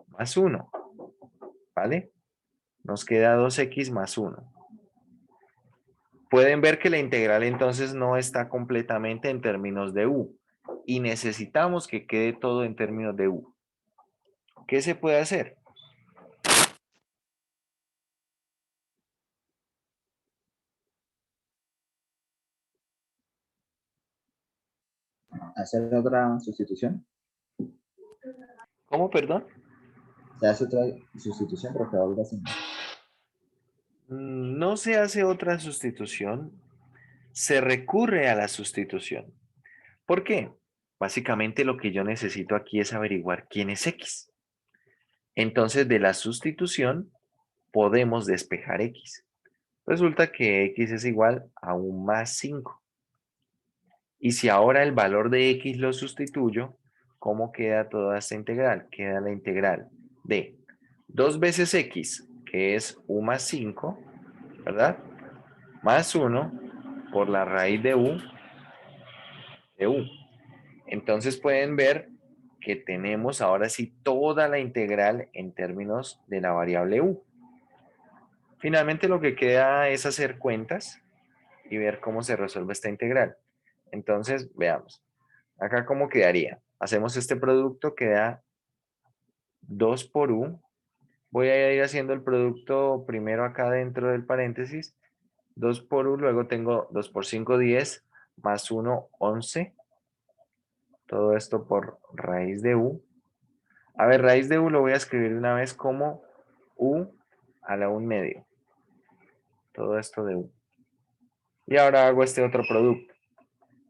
más 1, ¿vale? Nos queda 2x más 1. Pueden ver que la integral entonces no está completamente en términos de u y necesitamos que quede todo en términos de u. ¿Qué se puede hacer? Hacer otra sustitución. ¿Cómo, perdón? Se hace otra sustitución, pero que valga así. No se hace otra sustitución, se recurre a la sustitución. ¿Por qué? Básicamente lo que yo necesito aquí es averiguar quién es x. Entonces, de la sustitución podemos despejar x. Resulta que x es igual a un más 5. Y si ahora el valor de x lo sustituyo, ¿cómo queda toda esta integral? Queda la integral de 2 veces x, que es u más 5, ¿verdad? Más 1 por la raíz de u. Entonces pueden ver que tenemos ahora sí toda la integral en términos de la variable u. Finalmente lo que queda es hacer cuentas y ver cómo se resuelve esta integral. Entonces, veamos. Acá cómo quedaría. Hacemos este producto que da 2 por u. Voy a ir haciendo el producto primero acá dentro del paréntesis. 2 por u, luego tengo 2 por 5, 10, más 1, 11. Todo esto por raíz de u. A ver, raíz de u lo voy a escribir de una vez como u a la 1 medio. Todo esto de u. Y ahora hago este otro producto.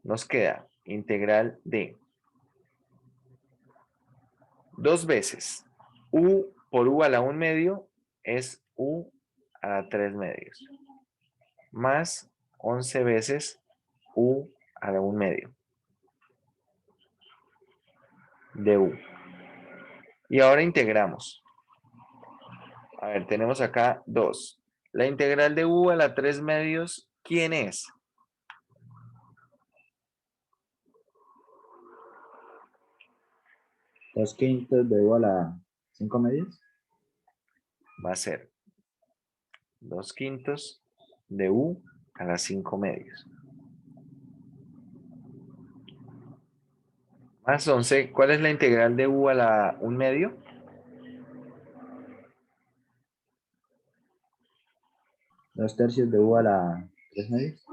Nos queda integral de 2 veces u por u a la 1 medio es u a la 3 medios. Más 11 veces u a la 1 medio de u. Y ahora integramos. A ver, tenemos acá 2. La integral de u a la 3 medios, ¿quién es? Dos quintos de u a la 5 medios. Va a ser 2 quintos de u a la 5 medios. Más 11, ¿cuál es la integral de u a la 1 medio? Dos tercios de u a la 3 medios.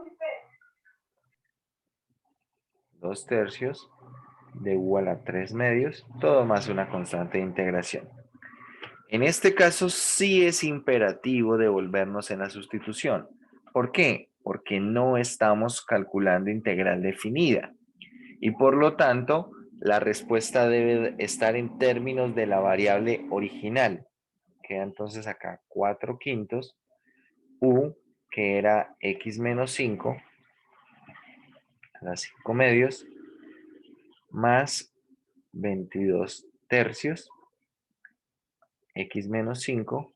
2 tercios de u a la 3 medios, todo más una constante de integración. En este caso sí es imperativo devolvernos en la sustitución. ¿Por qué? Porque no estamos calculando integral definida. Y por lo tanto, la respuesta debe estar en términos de la variable original. Queda entonces acá 4 quintos, u, que era x menos 5, a las 5 medios, más 22 tercios, x menos 5,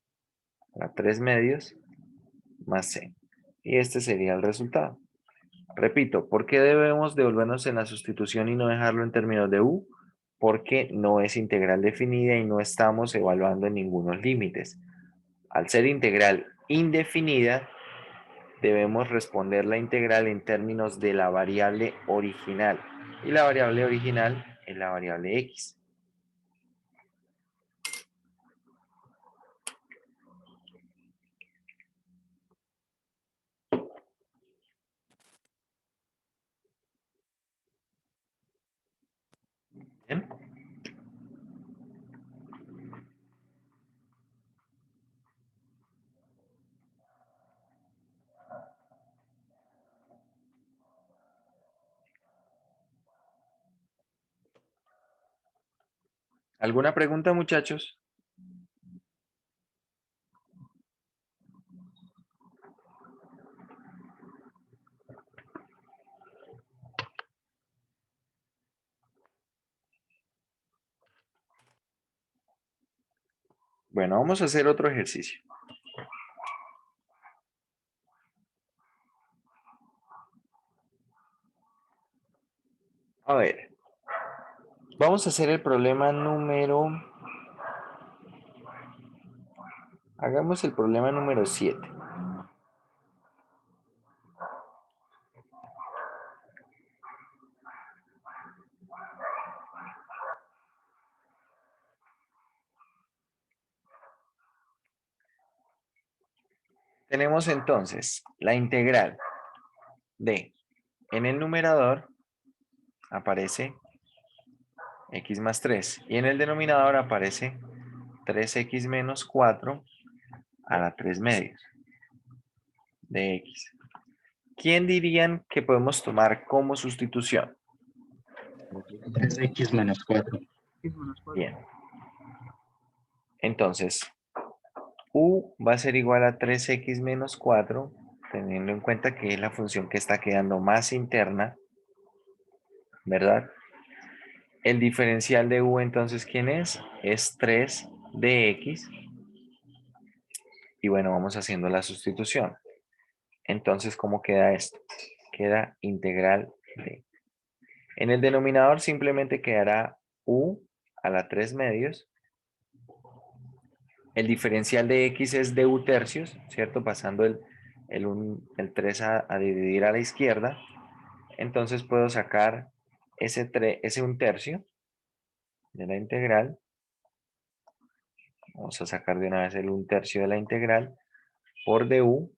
a la 3 medios, más c. Y este sería el resultado. Repito, ¿por qué debemos devolvernos en la sustitución y no dejarlo en términos de u? porque no es integral definida y no estamos evaluando en ningunos límites. Al ser integral indefinida, debemos responder la integral en términos de la variable original. Y la variable original es la variable x. ¿Bien? ¿Alguna pregunta, muchachos? Bueno, vamos a hacer otro ejercicio. A ver, vamos a hacer el problema número... Hagamos el problema número 7. Tenemos entonces la integral de, en el numerador aparece x más 3 y en el denominador aparece 3x menos 4 a la 3 medios de x. ¿Quién dirían que podemos tomar como sustitución? 3x menos 4. Bien. Entonces, u va a ser igual a 3x menos 4, teniendo en cuenta que es la función que está quedando más interna, ¿verdad? El diferencial de u, entonces, ¿quién es? Es 3 de x. Y bueno, vamos haciendo la sustitución. Entonces, ¿cómo queda esto? Queda integral de. En el denominador simplemente quedará u a la 3 medios. El diferencial de x es de u tercios, ¿cierto? Pasando el 3 a dividir a la izquierda. Entonces puedo sacar ese 1 tercio de la integral. Vamos a sacar de una vez el 1 tercio de la integral por du.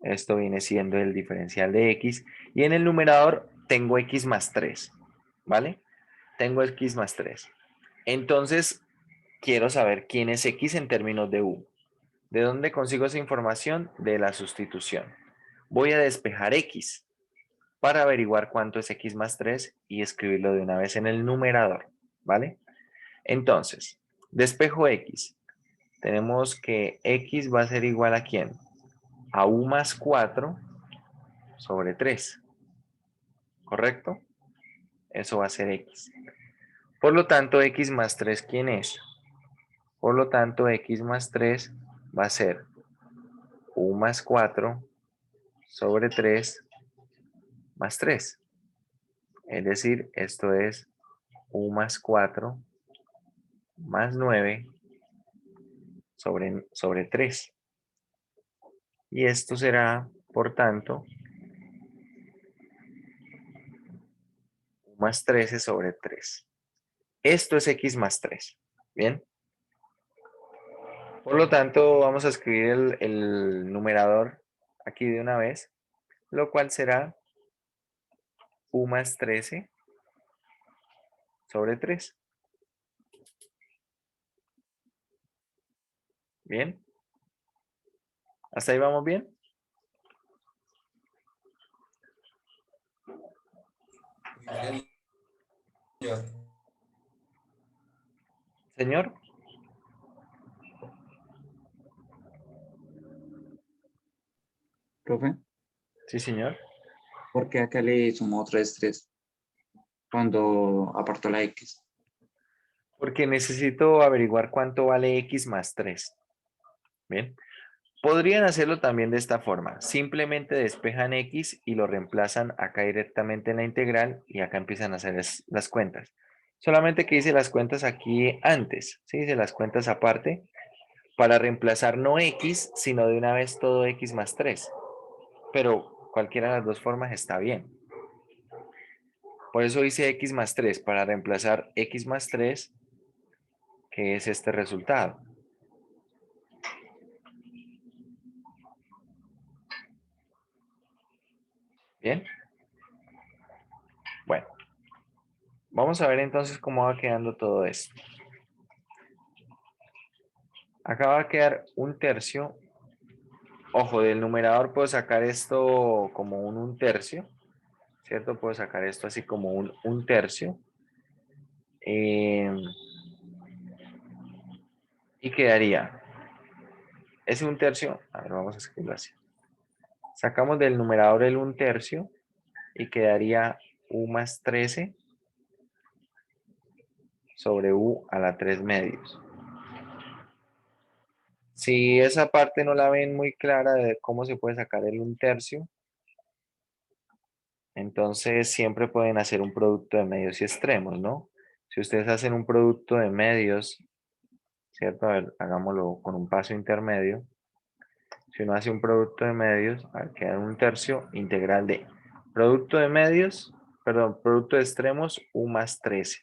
Esto viene siendo el diferencial de x. Y en el numerador tengo x más 3. ¿Vale? Tengo x más 3. Entonces, quiero saber quién es x en términos de u. ¿De dónde consigo esa información? De la sustitución. Voy a despejar x para averiguar cuánto es x más 3 y escribirlo de una vez en el numerador. ¿Vale? Entonces, despejo x. Tenemos que x va a ser igual a ¿quién? A u más 4 sobre 3. ¿Correcto? Eso va a ser x. Por lo tanto, x más 3, ¿quién es? Por lo tanto, x más 3 va a ser u más 4 sobre 3 más 3. Es decir, esto es u más 4 más 9 sobre 3. Y esto será, por tanto, u más 13 sobre 3. Esto es x más 3. ¿Bien? Por lo tanto, vamos a escribir el numerador aquí de una vez, lo cual será u más 13 sobre 3. ¿Bien? ¿Hasta ahí vamos bien? Señor. Señor. Profe, Sí, señor. ¿por qué acá le sumó 3 cuando apartó la X? Porque necesito averiguar cuánto vale x más 3. Bien. Podrían hacerlo también de esta forma. Simplemente despejan x y lo reemplazan acá directamente en la integral y acá empiezan a hacer las cuentas. Solamente que hice las cuentas aquí antes, ¿sí? Hice las cuentas aparte para reemplazar no x, sino de una vez todo x más 3. Pero cualquiera de las dos formas está bien. Por eso hice x más 3, para reemplazar x más 3, que es este resultado. ¿Bien? Bueno, vamos a ver entonces cómo va quedando todo esto. Acá va a quedar 1/3. Ojo, del numerador puedo sacar esto como un 1/3, ¿cierto? Puedo sacar esto así como un 1/3. Y quedaría ese 1/3. A ver, vamos a escribirlo así. Sacamos del numerador el 1/3 y quedaría u más 13 sobre u a la 3 medios. Si esa parte no la ven muy clara de cómo se puede sacar el 1/3, entonces siempre pueden hacer un producto de medios y extremos, ¿no? Si ustedes hacen un producto de medios, ¿cierto? A ver, hagámoslo con un paso intermedio. Si uno hace un producto de medios, queda 1/3 integral de producto de medios, perdón, producto de extremos, u más 13.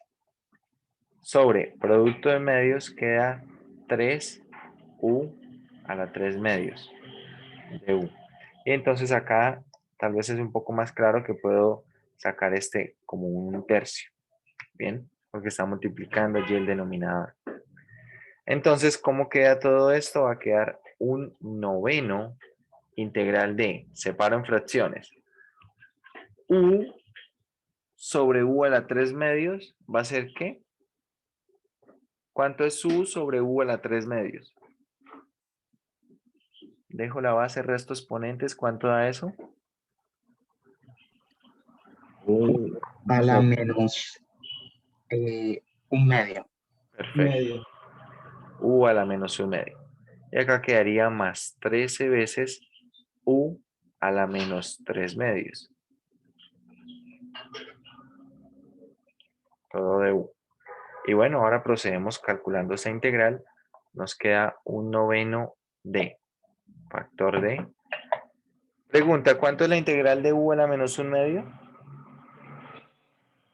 Sobre producto de medios queda 3u a la 3 medios de u. Y entonces acá tal vez es un poco más claro que puedo sacar este como 1/3. Bien, porque está multiplicando allí el denominador. Entonces, ¿cómo queda todo esto? Va a quedar 1/9 integral de, separo en fracciones, u sobre u a la 3 medios va a ser ¿qué? ¿Cuánto es u sobre u a la 3 medios? Dejo la base, resto exponentes, ¿cuánto da eso? A la No sé, menos un medio. Perfecto. Medio. U a la menos un medio. Y acá quedaría más 13 veces u a la menos 3 medios. Todo de u. Y bueno, ahora procedemos calculando esa integral. Nos queda 1/9 de factor de. Pregunta, ¿cuánto es la integral de u a la menos un medio?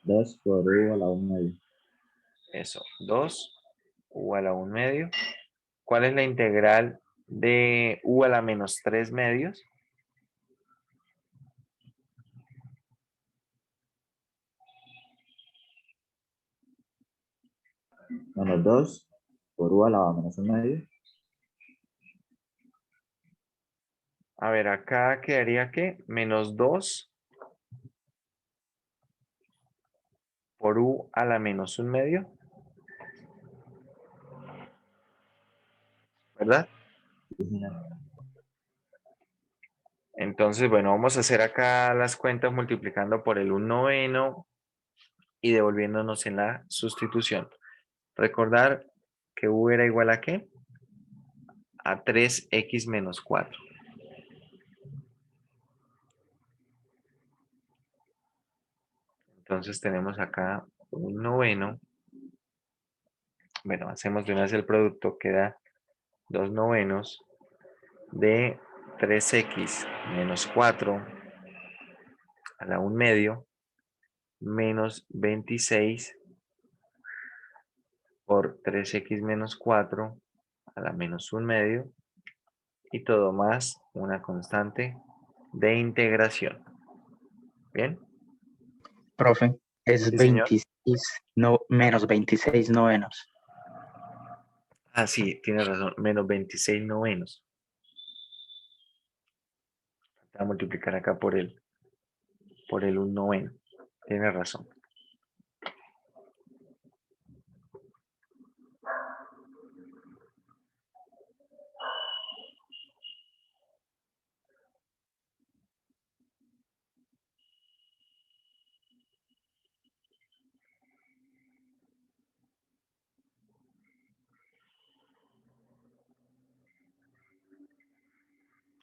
2 por u a la 1 medio. Eso, 2 u a la 1 medio. ¿Cuál es la integral de u a la menos 3 medios? Menos 2 por u a la menos 1 medio. A ver, acá quedaría que menos 2 por u a la menos un medio. ¿Verdad? Entonces, bueno, vamos a hacer acá las cuentas multiplicando por el 1/9 y devolviéndonos en la sustitución. Recordar que u era igual a ¿qué? A 3x menos 4. Entonces tenemos acá 1/9. Bueno, hacemos de una vez el producto, queda 2/9 de 3x menos 4 a la 1 medio menos 26 por 3x menos 4 a la menos 1 medio y todo más una constante de integración. ¿Bien? Profe, es Sí, señor. 26, no, menos 26 novenos. Ah, sí, tienes razón, menos 26 novenos. Voy a multiplicar acá por el 1 noveno. Tienes razón.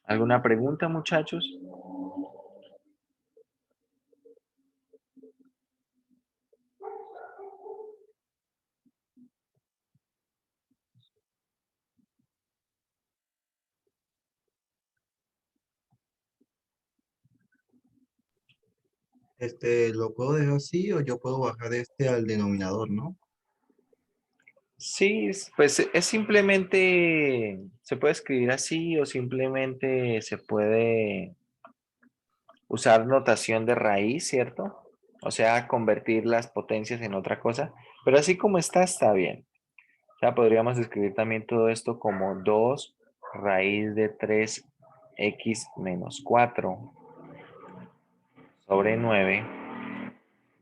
¿Alguna pregunta, muchachos? Lo puedo dejar así o yo puedo bajar al denominador, ¿no? Sí, pues es simplemente, se puede escribir así o simplemente se puede usar notación de raíz, ¿cierto? O sea, convertir las potencias en otra cosa, pero así como está bien. O sea, podríamos escribir también todo esto como 2 raíz de 3x menos 4 sobre 9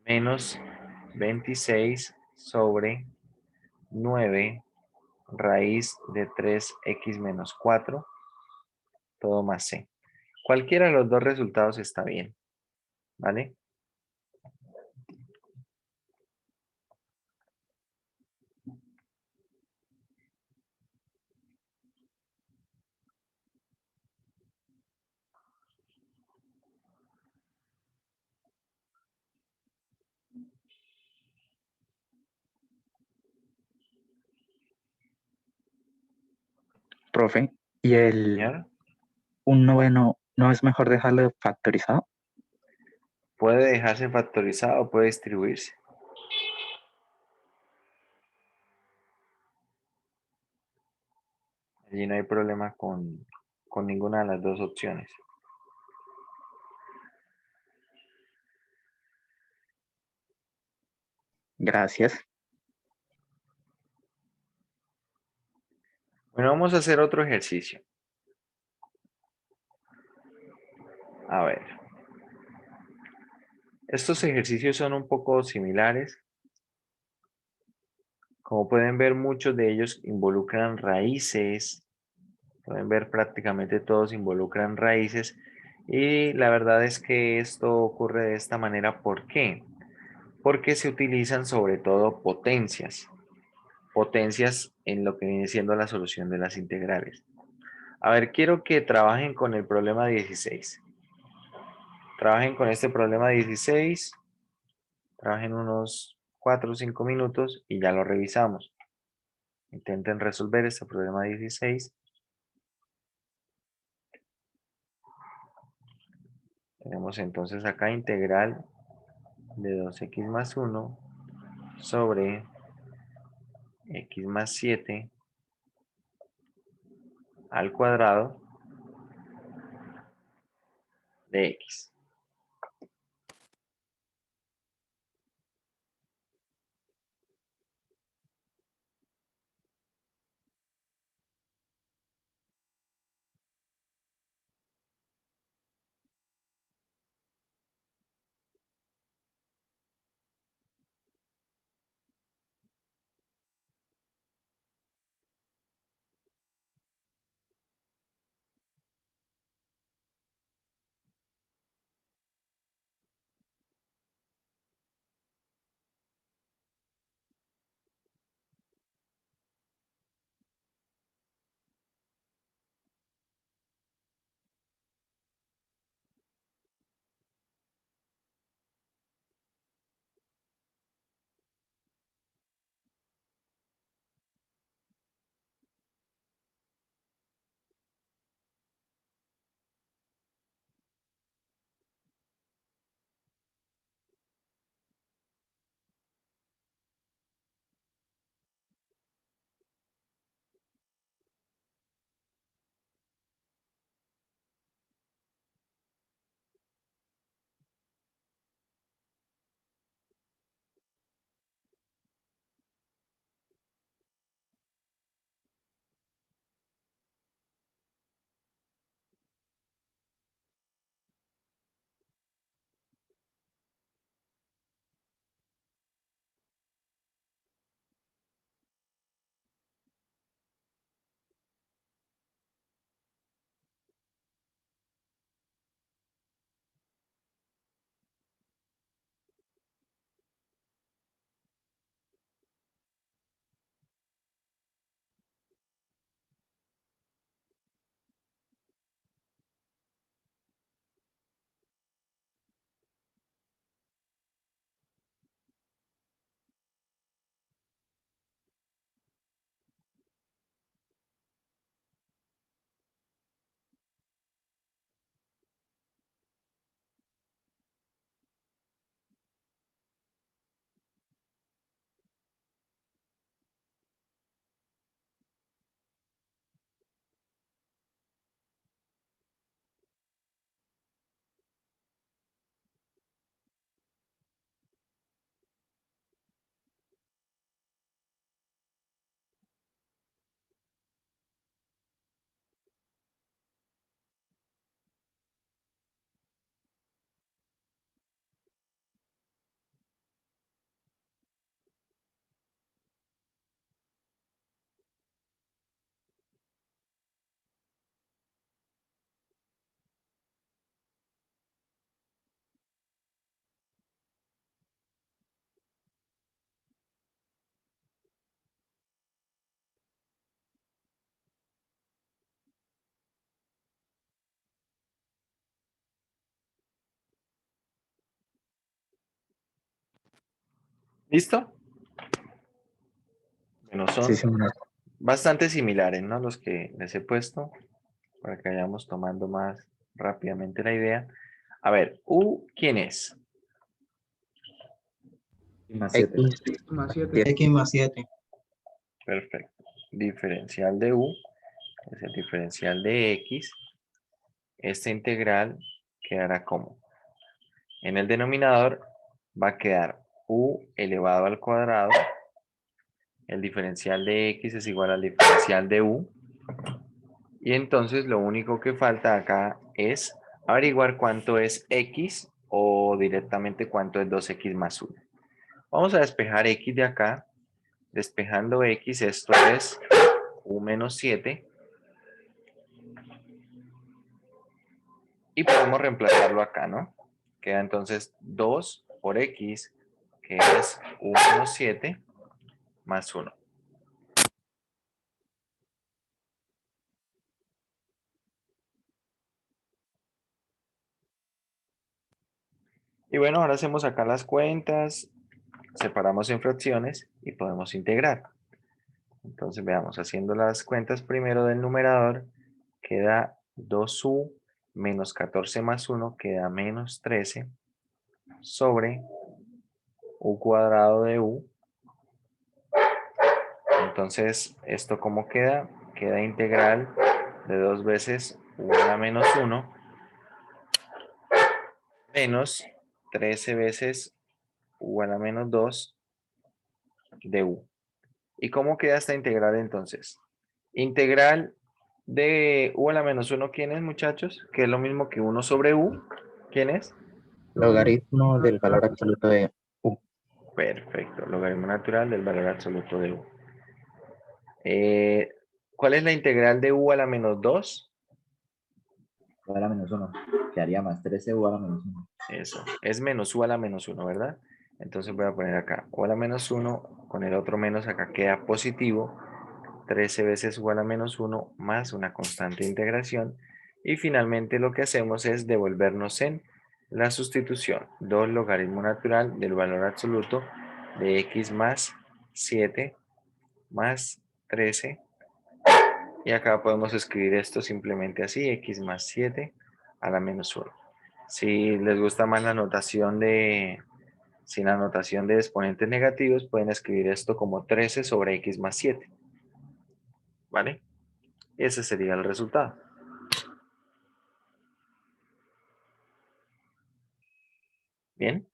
menos 26 sobre 9 raíz de 3x menos 4 todo más c. Cualquiera de los dos resultados está bien, ¿vale? Profe, ¿y el Señor, un noveno no es mejor dejarlo factorizado? puede dejarse factorizado o puede distribuirse. Allí no hay problema con ninguna de las dos opciones. Gracias. Bueno, vamos a hacer otro ejercicio. A ver, estos ejercicios son un poco similares. Como pueden ver, muchos de ellos involucran raíces. Pueden ver prácticamente todos involucran raíces. Y la verdad es que esto ocurre de esta manera. ¿Por qué? Porque se utilizan sobre todo potencias. Potencias en lo que viene siendo la solución de las integrales. A ver, quiero que trabajen con el problema 16. Trabajen con este problema 16. Trabajen unos 4 o 5 minutos y ya lo revisamos. Intenten resolver este problema 16. Tenemos entonces acá integral de 2x más 1 sobre x más 7 al cuadrado de x. ¿Listo? Bueno, Sí, son señor. bastante similares, ¿no? Los que les he puesto para que vayamos tomando más rápidamente la idea. A ver, U, ¿quién es? Y más 7. X Más 7. X más 7. Perfecto. Diferencial de U es el diferencial de X. Esta integral quedará como en el denominador va a quedar U elevado al cuadrado. El diferencial de X es igual al diferencial de U. Y entonces lo único que falta acá es averiguar cuánto es X o directamente cuánto es 2X más 1. Vamos a despejar X de acá. Despejando X, esto es U menos 7. Y podemos reemplazarlo acá, ¿no? Queda entonces 2 por X, que es U menos 7, más 1. Y bueno, ahora hacemos acá las cuentas, separamos en fracciones y podemos integrar. Entonces veamos, haciendo las cuentas primero del numerador, queda 2U menos 14 más 1, queda menos 13 sobre U cuadrado de U. Entonces, ¿esto cómo queda? Queda integral de 2 veces U a la menos 1 menos 13 veces U a la menos 2 de U. ¿Y cómo queda esta integral entonces? Integral de U a la menos 1, ¿quién es, muchachos? Que es lo mismo que 1 sobre U. ¿Quién es? Logaritmo del valor absoluto de U. Perfecto, logaritmo natural del valor absoluto de U. Eh, ¿Cuál es la integral de U a la menos 2? U a la menos 1. Quedaría más 13 U a la menos 1. Eso, es menos U a la menos 1, ¿verdad? Entonces voy a poner acá U a la menos 1, con el otro menos acá queda positivo, 13 veces U a la menos 1 más una constante de integración. Y finalmente lo que hacemos es devolvernos en la sustitución. 2 logaritmo natural del valor absoluto de X más 7 más 13. Y acá podemos escribir esto simplemente así, X más 7 a la menos 1. Si les gusta más la notación sin la notación de exponentes negativos, pueden escribir esto como 13 sobre X más 7. ¿Vale? Ese sería el resultado. Bien.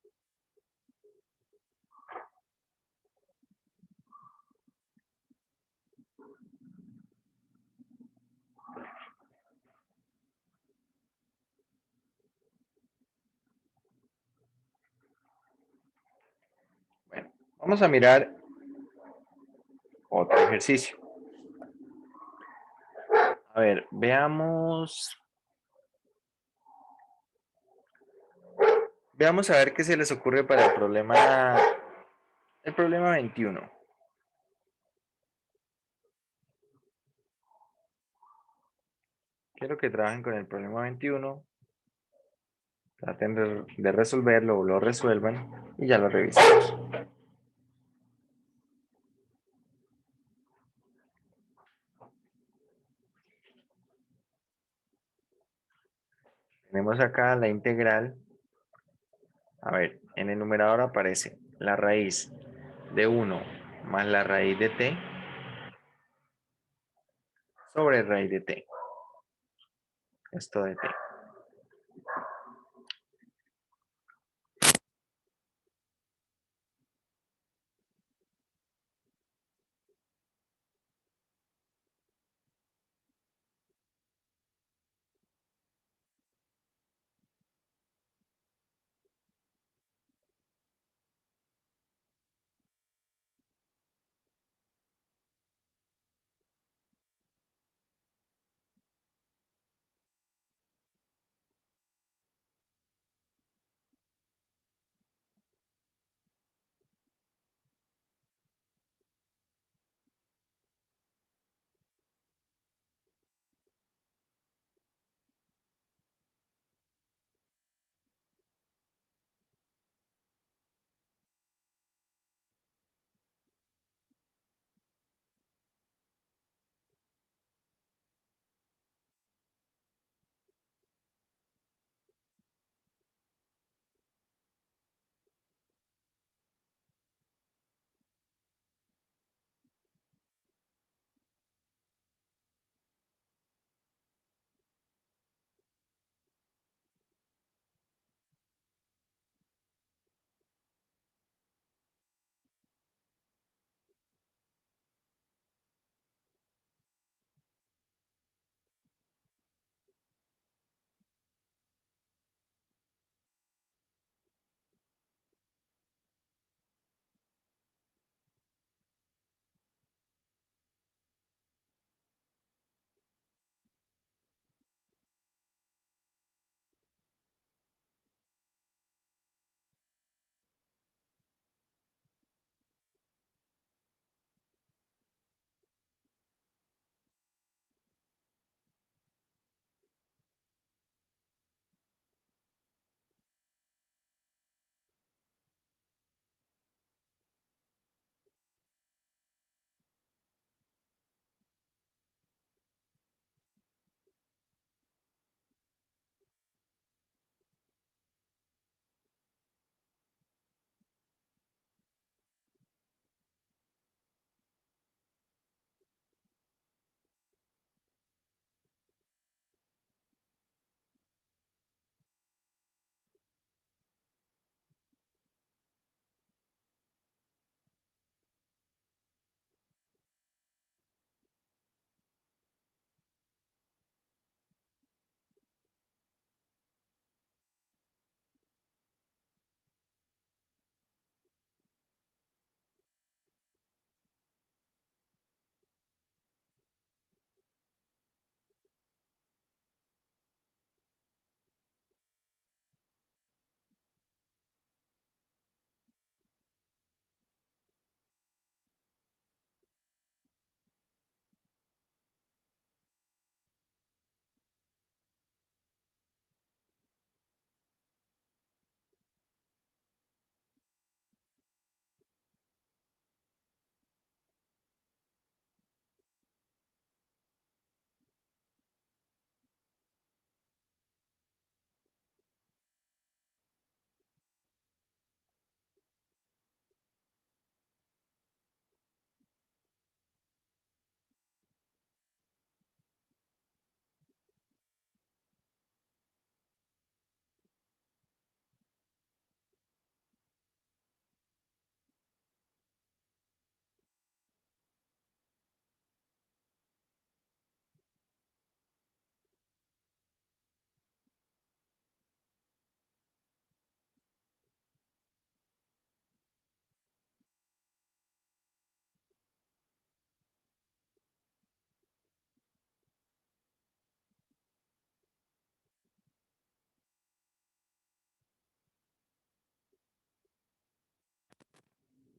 Bueno, vamos a mirar otro ejercicio. A ver, veamos. Veamos a ver qué se les ocurre para el problema 21. Quiero que trabajen con el problema 21. Traten de resolverlo o lo resuelvan y ya lo revisamos. Tenemos acá la integral. A ver, en el numerador aparece la raíz de 1 más la raíz de t sobre raíz de t. Esto de t.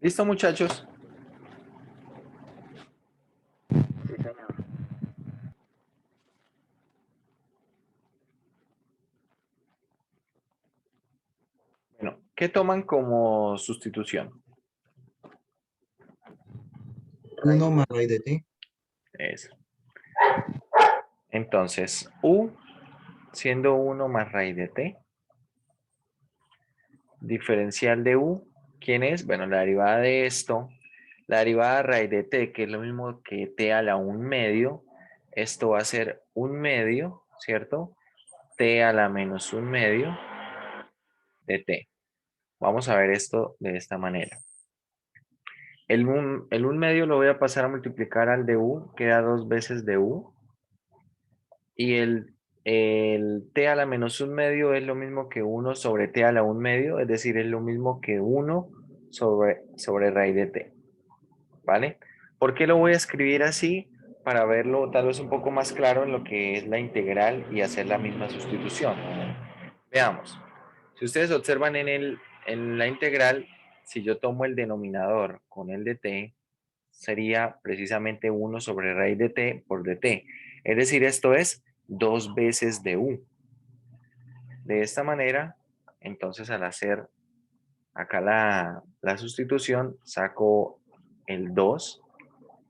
¿Listo, muchachos? Bueno, ¿qué toman como sustitución? 1 más raíz de t. Eso. Entonces, u siendo 1 más raíz de t. Diferencial de u, ¿quién es? Bueno, la derivada de esto, la derivada de raíz de t, que es lo mismo que t a la 1/2, esto va a ser 1/2, ¿cierto? T a la menos 1/2 de t. Vamos a ver esto de esta manera. El 1/2 lo voy a pasar a multiplicar al de u, queda 2 veces de u. Y el t a la menos 1/2 es lo mismo que 1 sobre t a la 1/2, es decir, es lo mismo que 1 sobre raíz de t. ¿Vale? ¿Por qué lo voy a escribir así? Para verlo tal vez un poco más claro en lo que es la integral y hacer la misma sustitución. Veamos. Si ustedes observan en la integral, si yo tomo el denominador con el de t, sería precisamente 1 sobre raíz de t por dt. Es decir, esto es 2 veces de u. De esta manera, entonces al hacer acá la sustitución, saco el 2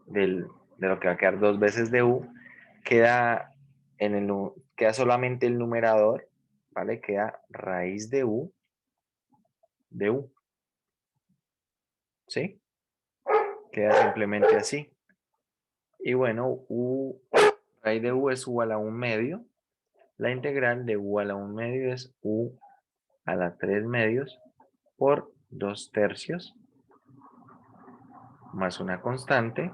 de lo que va a quedar 2 veces de u, queda, queda solamente el numerador, ¿vale? Queda raíz de u, ¿sí? Queda simplemente así. Y bueno, raíz de u es u a la 1/2. La integral de u a la 1/2 es u a la 3/2 por 2/3 más una constante.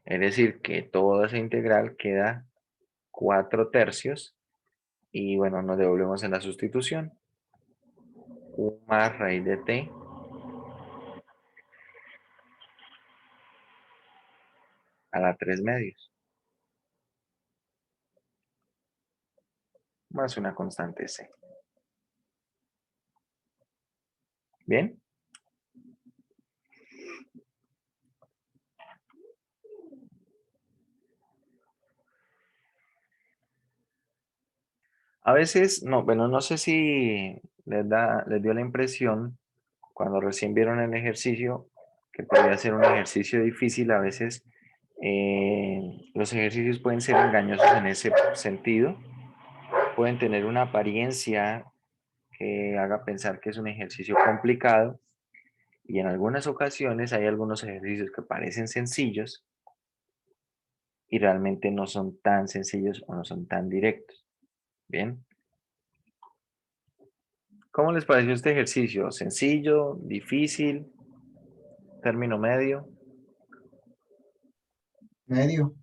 Es decir, que toda esa integral queda 4/3. Y bueno, nos devolvemos en la sustitución. U más raíz de t a la 3/2 más una constante c. ¿Bien? A veces, no, bueno, no sé si les dio la impresión cuando recién vieron el ejercicio que podría ser un ejercicio difícil. A veces los ejercicios pueden ser engañosos en ese sentido. Pueden tener una apariencia que haga pensar que es un ejercicio complicado. Y en algunas ocasiones hay algunos ejercicios que parecen sencillos y realmente no son tan sencillos o no son tan directos. Bien. ¿Cómo les pareció este ejercicio? ¿Sencillo? ¿Difícil? ¿Término medio? Medio.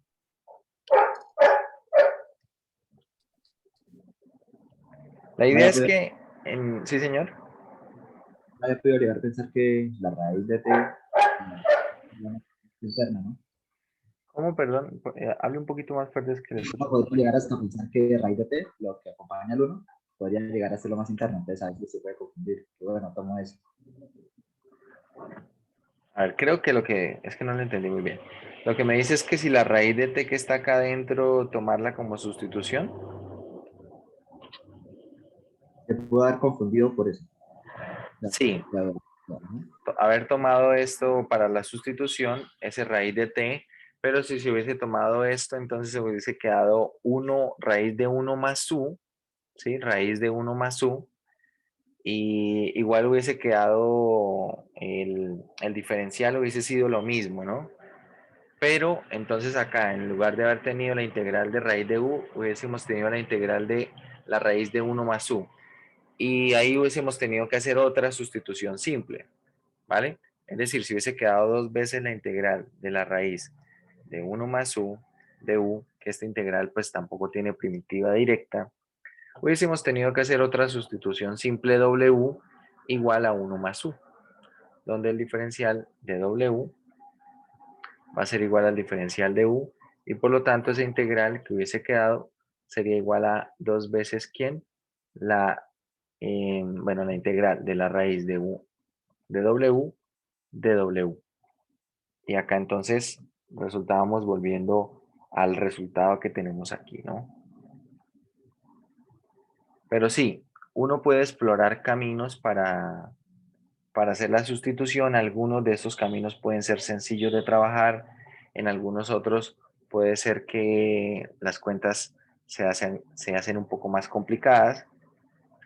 La No idea había es podido, que, sí señor, no había podido llegar a pensar que la raíz de t bueno, es interna, ¿no? ¿cómo, perdón? Hable un poquito más fuerte, es que le No escucho un podría poquito. llegar hasta pensar que raíz de t, lo que acompaña al 1, podría llegar a ser lo más interno, entonces a veces se puede confundir. Y bueno, tomo eso. A ver, creo que es que no lo entendí muy bien. Lo que me dice es que si la raíz de t que está acá adentro, tomarla como sustitución. Se puede haber confundido por eso. Sí, Ujú. haber tomado esto para la sustitución, ese raíz de t, pero si se hubiese tomado esto, entonces se hubiese quedado 1 raíz de 1 más u, ¿sí? Raíz de 1 más u, y igual hubiese quedado el diferencial, hubiese sido lo mismo, ¿no? Pero entonces acá, en lugar de haber tenido la integral de raíz de u, hubiésemos tenido la integral de la raíz de 1 más u. Y ahí hubiésemos tenido que hacer otra sustitución simple, ¿vale? Es decir, si hubiese quedado 2 veces la integral de la raíz de 1 más u de u, que esta integral pues tampoco tiene primitiva directa, hubiésemos tenido que hacer otra sustitución simple w igual a 1 más u, donde el diferencial de w va a ser igual al diferencial de u, y por lo tanto esa integral que hubiese quedado sería igual a 2 veces ¿quién? Bueno, la integral de la raíz de u de w de W. Y acá entonces resultábamos volviendo al resultado que tenemos aquí, ¿no? Pero sí, uno puede explorar caminos para hacer la sustitución. Algunos de esos caminos pueden ser sencillos de trabajar, en algunos otros puede ser que las cuentas se hacen un poco más complicadas,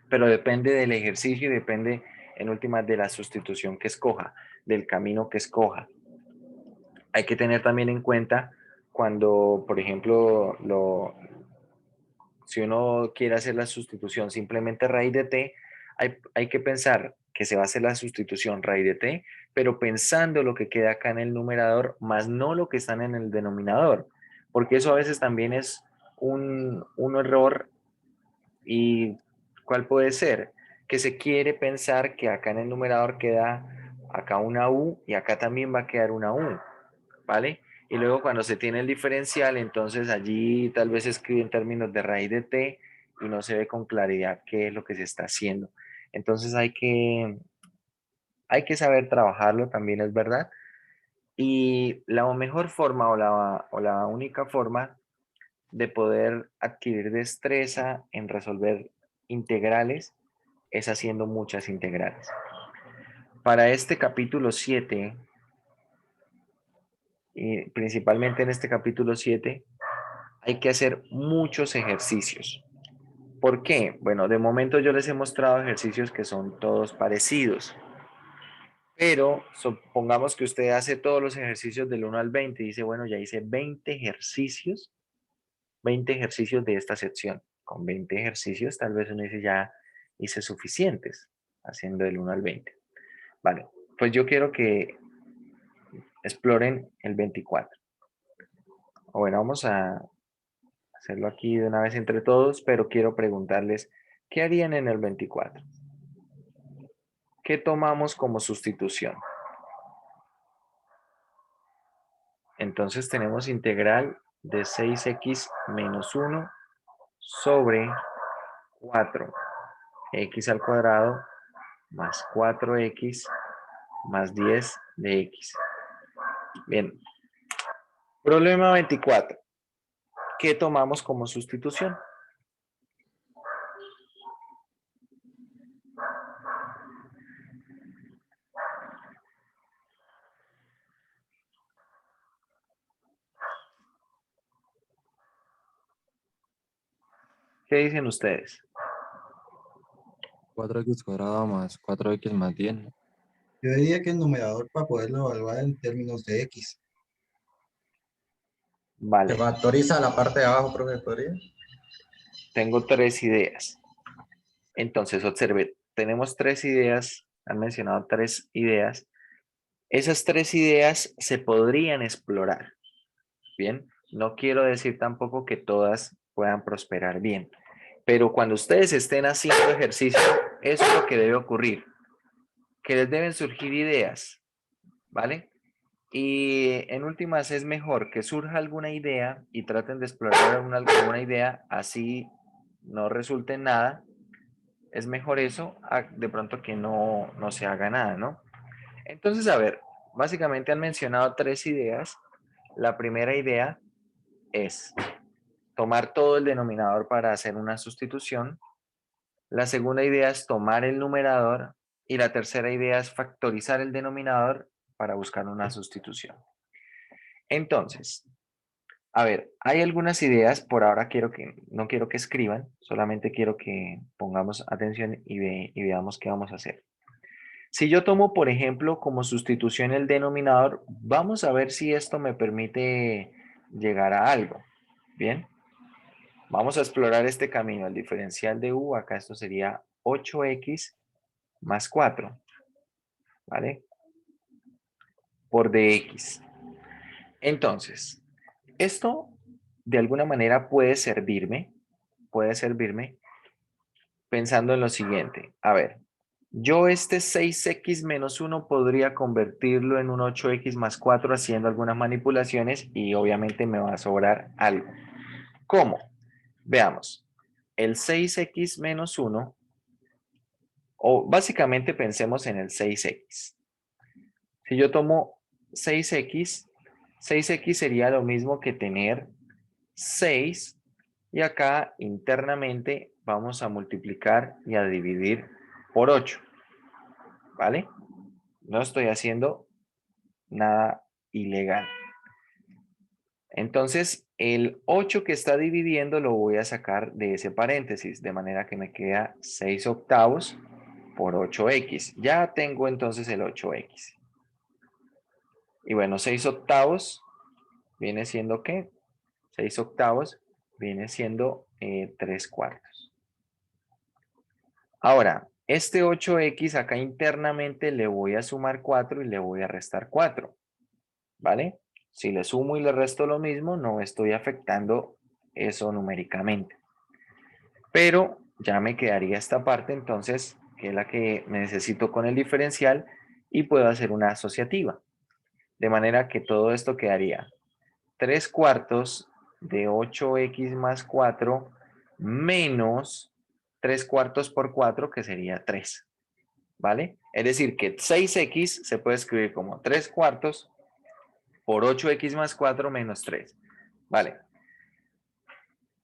pero depende del ejercicio y depende en últimas de la sustitución que escoja, del camino que escoja. Hay que tener también en cuenta cuando, por ejemplo, si uno quiere hacer la sustitución simplemente raíz de t, hay que pensar que se va a hacer la sustitución raíz de t, pero pensando lo que queda acá en el numerador, más no lo que está en el denominador, porque eso a veces también es un error. ¿Y cuál puede ser? Que se quiere pensar que acá en el numerador queda acá una u y acá también va a quedar una u, ¿vale? Y luego cuando se tiene el diferencial, entonces allí tal vez se escribe en términos de raíz de t y no se ve con claridad qué es lo que se está haciendo. Entonces hay que saber trabajarlo, también es verdad. Y la mejor forma o la única forma de poder adquirir destreza en resolver integrales es haciendo muchas integrales. Para este capítulo 7, y principalmente en este capítulo 7, hay que hacer muchos ejercicios. ¿Por qué? Bueno, de momento yo les he mostrado ejercicios que son todos parecidos. Pero supongamos que usted hace todos los ejercicios del 1 al 20 y dice, bueno, ya hice 20 ejercicios de esta sección. Con 20 ejercicios tal vez uno dice, ya hice suficientes haciendo del 1 al 20. Vale, pues yo quiero que exploren el 24. Bueno, vamos a hacerlo aquí de una vez entre todos, pero quiero preguntarles, ¿qué harían en el 24? ¿Qué tomamos como sustitución? Entonces tenemos integral de 6x menos 1 sobre 4x al cuadrado más 4x más 10 de x. Bien. Problema 24. ¿Qué tomamos como sustitución? ¿Qué dicen ustedes? 4x cuadrado más 4x más 10. Yo diría que el numerador para poderlo evaluar en términos de x. Vale, Se factoriza la parte de abajo, profe, ¿podría? tengo 3 ideas. Entonces, observe, tenemos 3 ideas, han mencionado 3 ideas. Esas 3 ideas se podrían explorar. Bien, no quiero decir tampoco que todas puedan prosperar bien, pero cuando ustedes estén haciendo ejercicio, eso es lo que debe ocurrir, que les deben surgir ideas, ¿vale? Y en últimas es mejor que surja alguna idea y traten de explorar alguna idea, así no resulte en nada. Es mejor eso de pronto que no se haga nada, ¿no? Entonces, a ver, básicamente han mencionado 3 ideas. La primera idea es tomar todo el denominador para hacer una sustitución. La segunda idea es tomar el numerador. Y la tercera idea es factorizar el denominador para buscar una sustitución. Entonces, a ver, hay algunas ideas, por ahora no quiero que escriban, solamente quiero que pongamos atención y veamos qué vamos a hacer. Si yo tomo, por ejemplo, como sustitución el denominador, vamos a ver si esto me permite llegar a algo. Bien, vamos a explorar este camino, el diferencial de u, acá esto sería 8x más 4, ¿vale? Por dx. Entonces, esto de alguna manera puede servirme pensando en lo siguiente. A ver, yo este 6x menos 1 podría convertirlo en un 8x más 4 haciendo algunas manipulaciones y obviamente me va a sobrar algo. ¿Cómo? Veamos. El 6x menos 1, o básicamente pensemos en el 6x. Si yo tomo 6x, 6x sería lo mismo que tener 6 y acá internamente vamos a multiplicar y a dividir por 8, ¿vale? No estoy haciendo nada ilegal. Entonces, el 8 que está dividiendo lo voy a sacar de ese paréntesis, de manera que me queda 6 octavos por 8x. Ya tengo entonces el 8x. Y bueno, 6 octavos viene siendo ¿qué? 6 octavos viene siendo 3 cuartos. Ahora, este 8x acá internamente le voy a sumar 4 y le voy a restar 4. ¿Vale? Si le sumo y le resto lo mismo, no estoy afectando eso numéricamente. Pero ya me quedaría esta parte entonces, que es la que necesito con el diferencial, y puedo hacer una asociativa. De manera que todo esto quedaría 3 cuartos de 8x más 4 menos 3 cuartos por 4, que sería 3. ¿Vale? Es decir, que 6x se puede escribir como 3 cuartos por 8x más 4 menos 3. Vale.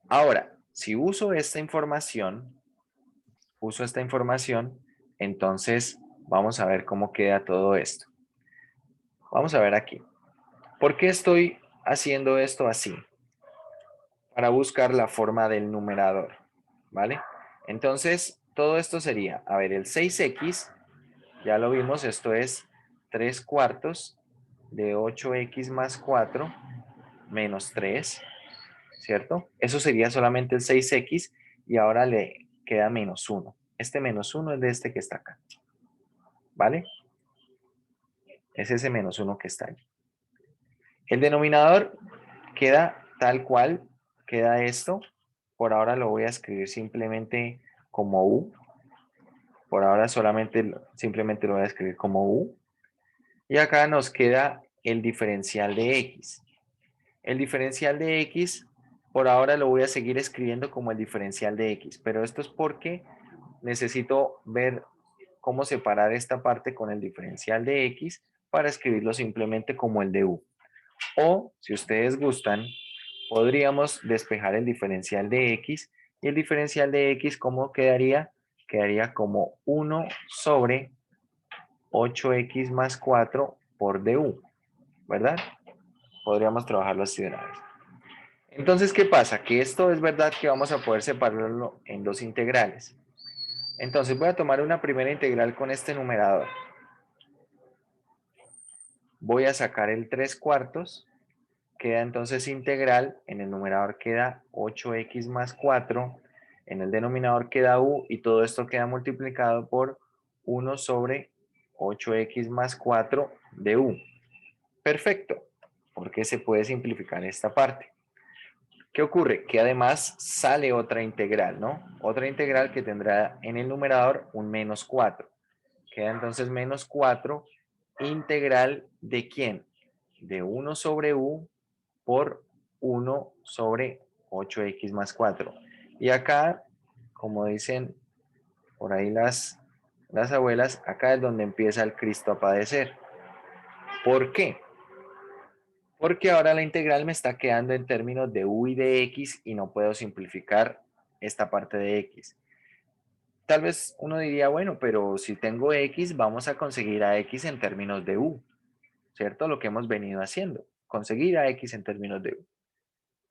Ahora, si uso esta información, entonces vamos a ver cómo queda todo esto. Vamos a ver aquí. ¿Por qué estoy haciendo esto así? Para buscar la forma del numerador. ¿Vale? Entonces, todo esto sería, a ver, el 6x, ya lo vimos, esto es 3 cuartos de 8x más 4 menos 3, ¿cierto? Eso sería solamente el 6x y ahora le queda menos 1. Este menos 1 es de este que está acá, ¿vale? Es ese menos 1 que está allí. El denominador queda tal cual, queda esto. Por ahora lo voy a escribir simplemente como u. Por ahora simplemente lo voy a escribir como u. Y acá nos queda el diferencial de x. El diferencial de x, por ahora lo voy a seguir escribiendo como el diferencial de x, pero esto es porque necesito ver cómo separar esta parte con el diferencial de x para escribirlo simplemente como el de u. O, si ustedes gustan, podríamos despejar el diferencial de x, y el diferencial de x, ¿cómo quedaría? Quedaría como 1 sobre 8x más 4 por du, ¿verdad? Podríamos trabajarlo así de una vez. Entonces, ¿qué pasa? Que esto es verdad que vamos a poder separarlo en dos integrales. Entonces voy a tomar una primera integral con este numerador. Voy a sacar el 3 cuartos. Queda entonces integral. En el numerador queda 8x más 4. En el denominador queda u. Y todo esto queda multiplicado por 1 sobre 8x más 4 de u. Perfecto. Porque se puede simplificar esta parte. ¿Qué ocurre? Que además sale otra integral, ¿no? Otra integral que tendrá en el numerador un menos 4. Queda entonces menos 4 integral ¿de quién? De 1 sobre u por 1 sobre 8x más 4. Y acá, como dicen por ahí las abuelas, acá es donde empieza el Cristo a padecer. ¿Por qué? Porque ahora la integral me está quedando en términos de u y de x y no puedo simplificar esta parte de x. Tal vez uno diría, bueno, pero si tengo x, vamos a conseguir a x en términos de u, ¿cierto? Lo que hemos venido haciendo, conseguir a x en términos de u.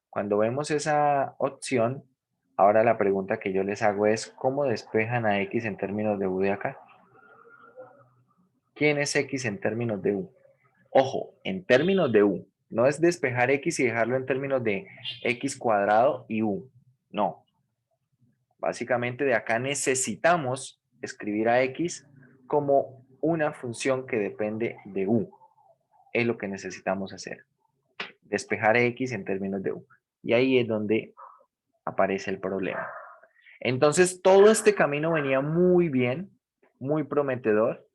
Cuando vemos esa opción, ahora la pregunta que yo les hago es, ¿cómo despejan a x en términos de u de acá? ¿Quién es x en términos de u? Ojo, en términos de u. No es despejar x y dejarlo en términos de x cuadrado y u. No. Básicamente de acá necesitamos escribir a x como una función que depende de u. Es lo que necesitamos hacer. Despejar x en términos de u. Y ahí es donde aparece el problema. Entonces todo este camino venía muy bien, muy prometedor.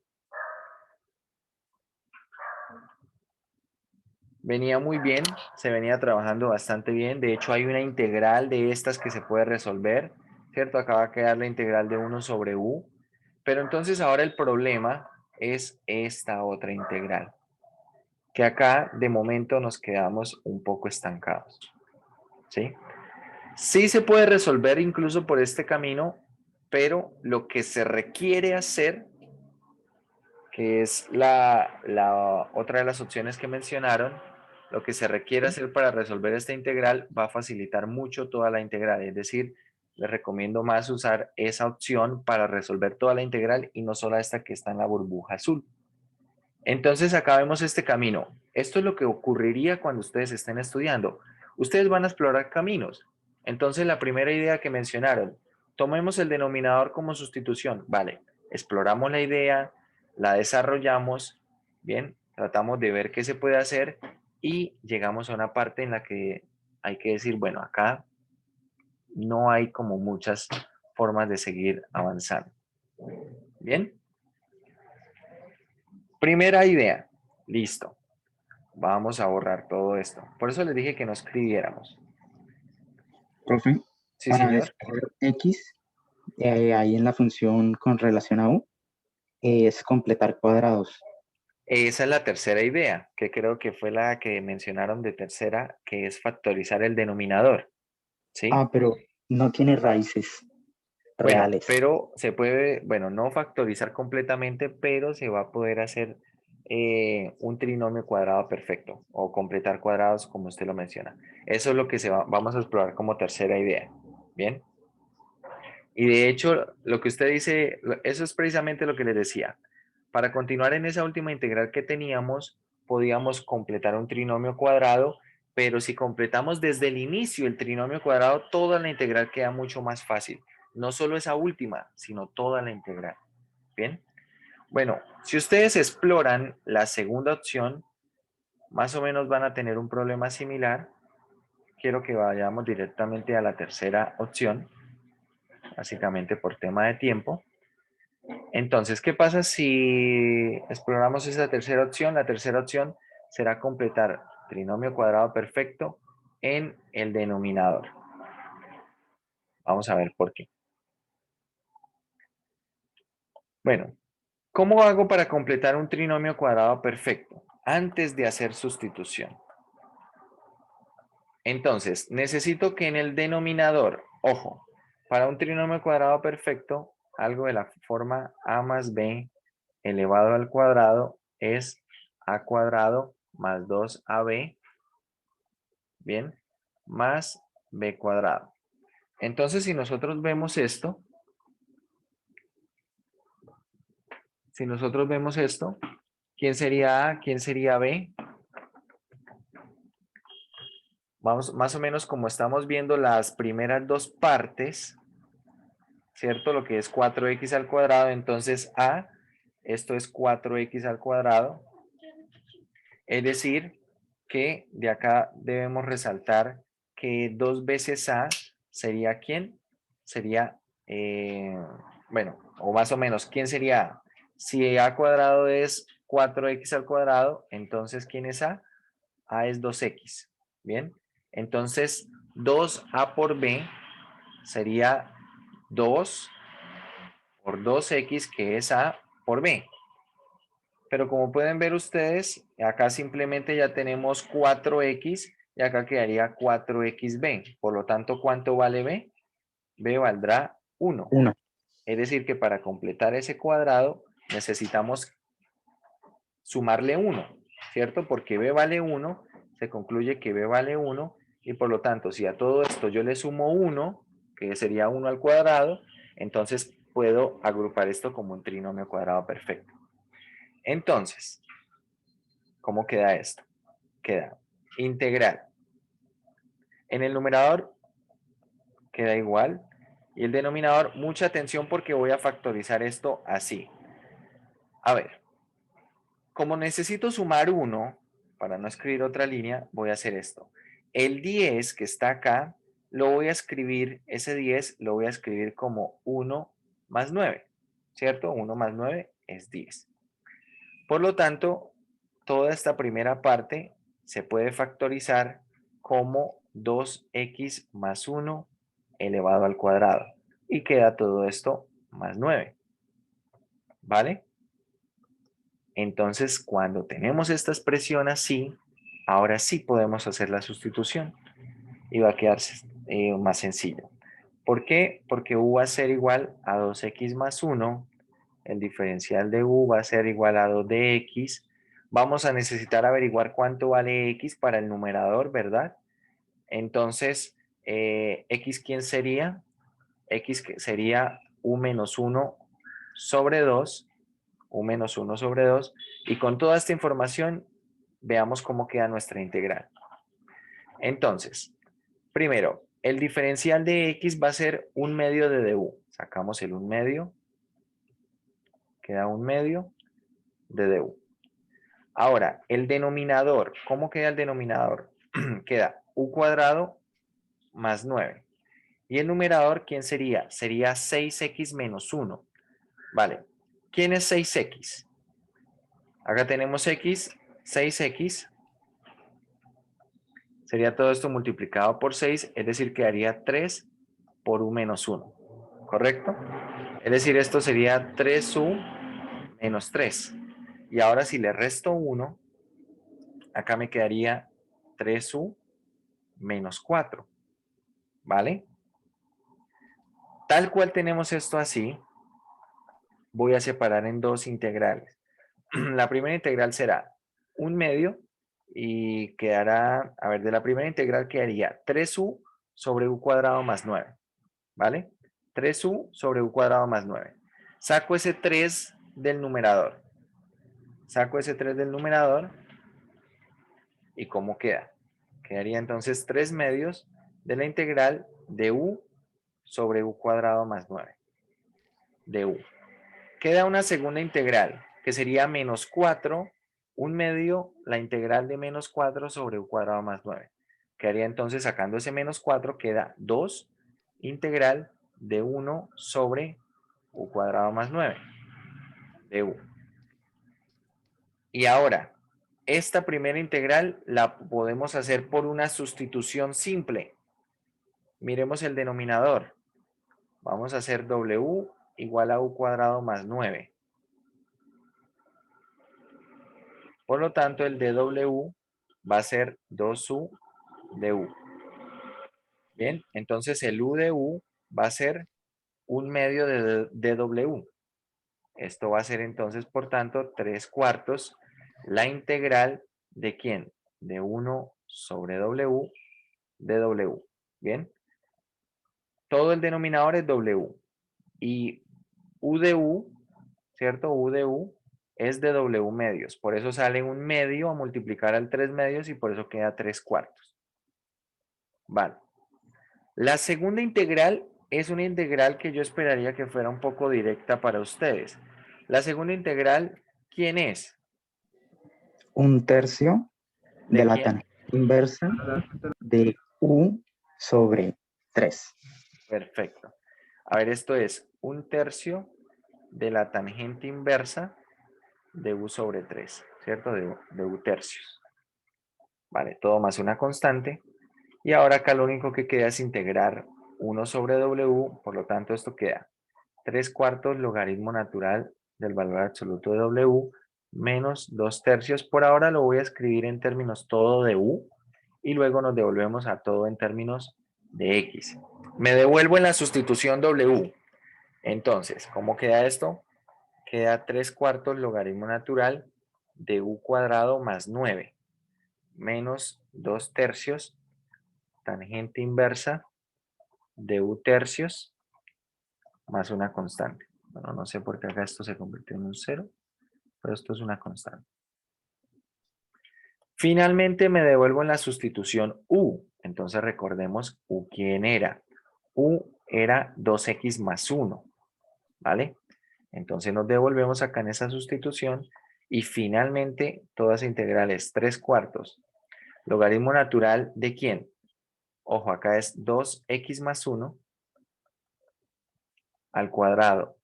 Venía muy bien, se venía trabajando bastante bien. De hecho, hay una integral de estas que se puede resolver, ¿cierto? Acá va a quedar la integral de 1 sobre u. Pero entonces ahora el problema es esta otra integral, que acá de momento nos quedamos un poco estancados, ¿sí? Sí se puede resolver incluso por este camino, pero lo que se requiere hacer, que es la otra de las opciones que mencionaron, lo que se requiere hacer para resolver esta integral va a facilitar mucho toda la integral. Es decir, les recomiendo más usar esa opción para resolver toda la integral y no solo esta que está en la burbuja azul. Entonces acá vemos este camino. Esto es lo que ocurriría cuando ustedes estén estudiando. Ustedes van a explorar caminos. Entonces la primera idea que mencionaron, tomemos el denominador como sustitución. Vale, exploramos la idea, la desarrollamos, bien, tratamos de ver qué se puede hacer y llegamos a una parte en la que hay que decir, bueno, acá no hay como muchas formas de seguir avanzando. Bien. Primera idea. Listo. Vamos a borrar todo esto. Por eso les dije que no escribiéramos. Profe, Sí, para señor. escoger X, ahí en la función con relación a U, es completar cuadrados. Esa es la tercera idea, que creo que fue la que mencionaron de tercera, que es factorizar el denominador. ¿Sí? Ah, pero no tiene raíces Bueno, reales. pero se puede, bueno, no factorizar completamente, pero se va a poder hacer un trinomio cuadrado perfecto o completar cuadrados como usted lo menciona. Eso es lo que vamos a explorar como tercera idea. Bien. Y de hecho, lo que usted dice, eso es precisamente lo que les decía. Para continuar en esa última integral que teníamos, podíamos completar un trinomio cuadrado, pero si completamos desde el inicio el trinomio cuadrado, toda la integral queda mucho más fácil. No solo esa última, sino toda la integral. ¿Bien? Bueno, si ustedes exploran la segunda opción, más o menos van a tener un problema similar. Quiero que vayamos directamente a la tercera opción, básicamente por tema de tiempo. Entonces, ¿qué pasa si exploramos esa tercera opción? La tercera opción será completar trinomio cuadrado perfecto en el denominador. Vamos a ver por qué. Bueno, ¿cómo hago para completar un trinomio cuadrado perfecto? Antes de hacer sustitución. Entonces, necesito que en el denominador, ojo, para un trinomio cuadrado perfecto, algo de la forma a más b elevado al cuadrado es a cuadrado más 2ab, bien, más b cuadrado. Entonces, si nosotros vemos esto, ¿quién sería a? ¿Quién sería b? Vamos, más o menos como estamos viendo las primeras dos partes, ¿cierto? Lo que es 4x al cuadrado, entonces a, esto es 4x al cuadrado. Es decir, que de acá debemos resaltar que 2 veces a sería ¿quién? Sería, bueno, o más o menos, ¿quién sería a? Si a cuadrado es 4x al cuadrado, entonces ¿quién es a? A es 2x, ¿bien? Entonces, 2a por b sería 2 por 2x, que es a por b. Pero como pueden ver ustedes, acá simplemente ya tenemos 4x y acá quedaría 4xb. Por lo tanto, ¿cuánto vale b? B valdrá 1. 1. Es decir, que para completar ese cuadrado necesitamos sumarle 1, ¿cierto? Porque b vale 1, se concluye que b vale 1 y por lo tanto, si a todo esto yo le sumo 1, que sería 1 al cuadrado, entonces puedo agrupar esto como un trinomio cuadrado perfecto. Entonces, ¿cómo queda esto? Queda integral. En el numerador queda igual. Y el denominador, mucha atención porque voy a factorizar esto así. A ver, como necesito sumar 1, para no escribir otra línea, voy a hacer esto. El 10 que está acá, lo voy a escribir, ese 10 lo voy a escribir como 1 más 9, ¿cierto? 1 más 9 es 10. Por lo tanto, toda esta primera parte se puede factorizar como 2x más 1 elevado al cuadrado. Y queda todo esto más 9. ¿Vale? Entonces, cuando tenemos esta expresión así, ahora sí podemos hacer la sustitución y va a quedarse más sencillo. ¿Por qué? Porque u va a ser igual a 2x más 1. El diferencial de u va a ser igual a 2 de x. Vamos a necesitar averiguar cuánto vale x para el numerador, ¿verdad? Entonces, x, ¿quién sería? X sería u menos 1 sobre 2. U menos 1 sobre 2. Y con toda esta información, veamos cómo queda nuestra integral. Entonces, primero, el diferencial de x va a ser 1/2 de du. Sacamos el 1/2. Queda 1/2 de du. Ahora, el denominador. ¿Cómo queda el denominador? Queda u cuadrado más 9. Y el numerador, ¿quién sería? Sería 6x menos 1. Vale. ¿Quién es 6x? Acá tenemos x, 6x. Sería todo esto multiplicado por 6, es decir, quedaría 3 por u menos 1. ¿Correcto? Es decir, esto sería 3u menos 3. Y ahora si le resto 1, acá me quedaría 3u menos 4. ¿Vale? Tal cual tenemos esto así, voy a separar en dos integrales. La primera integral será 1/2 y quedará, a ver, de la primera integral quedaría 3u sobre u cuadrado más 9. ¿Vale? 3u sobre u cuadrado más 9. Saco ese 3 del numerador. Saco ese 3 del numerador. ¿Y cómo queda? Quedaría entonces 3/2 de la integral de u sobre u cuadrado más 9. De u. Queda una segunda integral, que sería menos 4, 1/2 la integral de menos 4 sobre u cuadrado más 9. Quedaría entonces, sacando ese menos 4, queda 2 integral de 1 sobre u cuadrado más 9 de u. Y ahora, esta primera integral la podemos hacer por una sustitución simple. Miremos el denominador. Vamos a hacer w igual a u cuadrado más 9. Por lo tanto, el de w va a ser 2u de u. Bien, entonces el u de u va a ser 1/2 de w. Esto va a ser entonces, por tanto, 3/4 la integral de ¿quién? De 1 sobre w de w. Bien. Todo el denominador es w. Y u de u, ¿cierto? U de u es de w medios. Por eso sale 1/2 a multiplicar al 3 medios y por eso queda 3/4. Vale. La segunda integral es una integral que yo esperaría que fuera un poco directa para ustedes. La segunda integral, ¿quién es? 1/3 ¿De de la quién? tangente inversa de u sobre 3. Perfecto. A ver, esto es 1/3 de la tangente inversa de u sobre 3, ¿cierto? De u tercios. Vale, todo más una constante. Y ahora acá lo único que queda es integrar 1 sobre w, por lo tanto esto queda 3/4 logaritmo natural del valor absoluto de w menos 2/3. Por ahora lo voy a escribir en términos todo de u y luego nos devolvemos a todo en términos de x. Me devuelvo en la sustitución w. Entonces, ¿cómo queda esto? Queda 3/4 logaritmo natural de u cuadrado más 9 menos 2/3 tangente inversa de u tercios más una constante. Bueno, no sé por qué acá esto se convirtió en un 0, pero esto es una constante. Finalmente me devuelvo en la sustitución u. Entonces recordemos u quién era. U era 2x más 1, ¿vale? Entonces nos devolvemos acá en esa sustitución y finalmente todas integrales 3/4. Logaritmo natural de ¿quién? Ojo, acá es 2x más 1 al cuadrado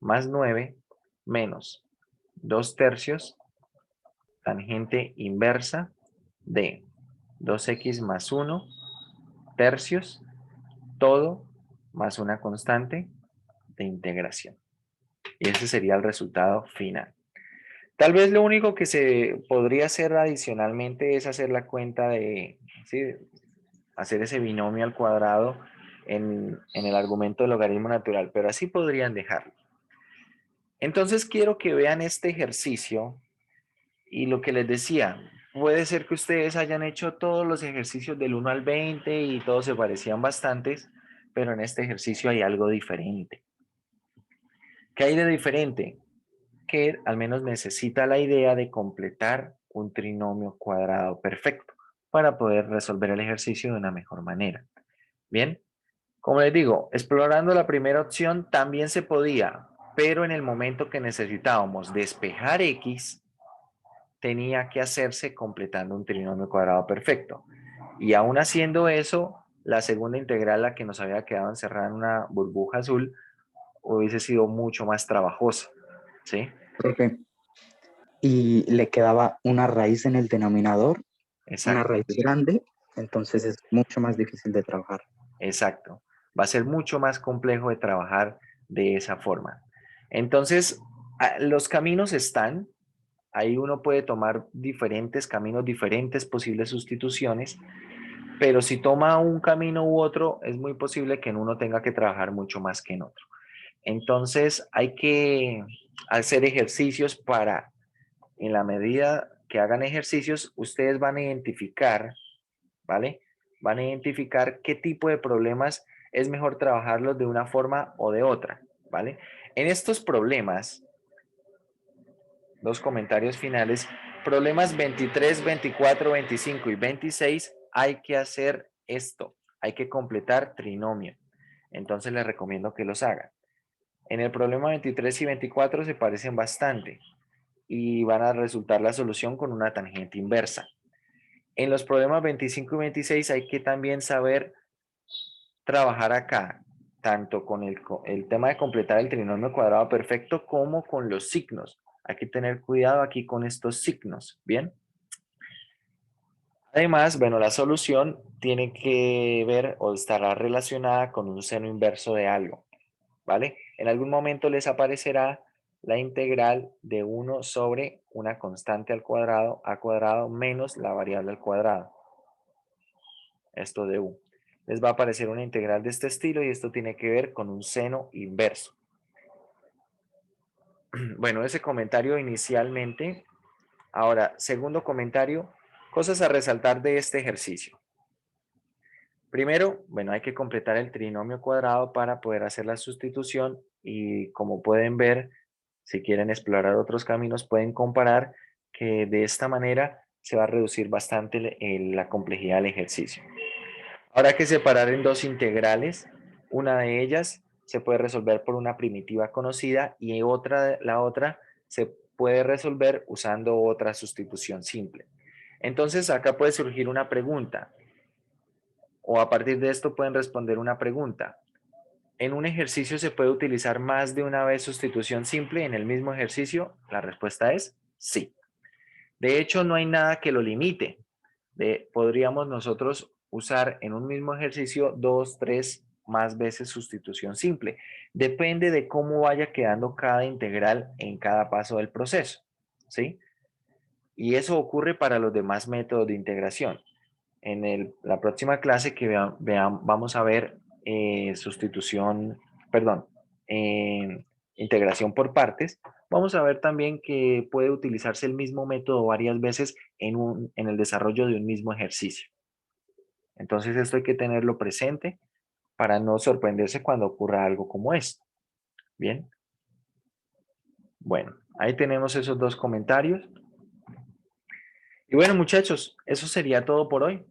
más 9 menos 2/3 tangente inversa de 2x más 1 tercios, todo más una constante de integración. Y ese sería el resultado final. Tal vez lo único que se podría hacer adicionalmente es hacer la cuenta de, ¿sí? Hacer ese binomio al cuadrado en el argumento del logaritmo natural, pero así podrían dejarlo. Entonces quiero que vean este ejercicio y lo que les decía, puede ser que ustedes hayan hecho todos los ejercicios del 1 al 20 y todos se parecían bastantes, pero en este ejercicio hay algo diferente. ¿Qué hay de diferente? Que al menos necesita la idea de completar un trinomio cuadrado perfecto para poder resolver el ejercicio de una mejor manera. Bien, como les digo, explorando la primera opción también se podía, pero en el momento que necesitábamos despejar X, tenía que hacerse completando un trinomio cuadrado perfecto. Y aún haciendo eso, la segunda integral, la que nos había quedado encerrada en una burbuja azul, hubiese sido mucho más trabajosa, ¿sí? Profe, y le quedaba una raíz en el denominador, una Exacto, raíz grande, entonces es mucho más difícil de trabajar. exacto. Va a ser mucho más complejo de trabajar de esa forma. Entonces, los caminos están, ahí uno puede tomar diferentes caminos, diferentes posibles sustituciones, pero si toma un camino u otro, es muy posible que en uno tenga que trabajar mucho más que en otro. Entonces, hay que hacer ejercicios para, en la medida que hagan ejercicios, ustedes van a identificar, ¿vale? Van a identificar qué tipo de problemas es mejor trabajarlos de una forma o de otra, ¿vale? En estos problemas, dos comentarios finales, problemas 23, 24, 25 y 26, hay que hacer esto, hay que completar trinomio. Entonces les recomiendo que los hagan. En el problema 23 y 24 se parecen bastante y van a resultar la solución con una tangente inversa. En los problemas 25 y 26 hay que también saber trabajar acá, tanto con el tema de completar el trinomio cuadrado perfecto como con los signos. Hay que tener cuidado aquí con estos signos, ¿bien? Además, bueno, la solución tiene que ver o estará relacionada con un seno inverso de algo, ¿vale? En algún momento les aparecerá la integral de 1 sobre una constante al cuadrado, a cuadrado, menos la variable al cuadrado. Esto de u. Les va a aparecer una integral de este estilo y esto tiene que ver con un seno inverso. Bueno, ese comentario inicialmente. Ahora, segundo comentario, cosas a resaltar de este ejercicio. Primero, bueno, hay que completar el trinomio cuadrado para poder hacer la sustitución y como pueden ver, si quieren explorar otros caminos, pueden comparar que de esta manera se va a reducir bastante la complejidad del ejercicio. Ahora hay que separar en dos integrales. Una de ellas se puede resolver por una primitiva conocida y la otra se puede resolver usando otra sustitución simple. Entonces acá puede surgir una pregunta o a partir de esto pueden responder una pregunta. ¿En un ejercicio se puede utilizar más de una vez sustitución simple en el mismo ejercicio? La respuesta es sí. De hecho, no hay nada que lo limite. Podríamos nosotros usar en un mismo ejercicio 2, 3 más veces sustitución simple. Depende de cómo vaya quedando cada integral en cada paso del proceso, ¿sí? Y eso ocurre para los demás métodos de integración. En la próxima clase que vamos a ver integración por partes, vamos a ver también que puede utilizarse el mismo método varias veces en el desarrollo de un mismo ejercicio. Entonces esto hay que tenerlo presente para no sorprenderse cuando ocurra algo como esto. Bien. Bueno, ahí tenemos esos dos comentarios. Y bueno, muchachos, eso sería todo por hoy.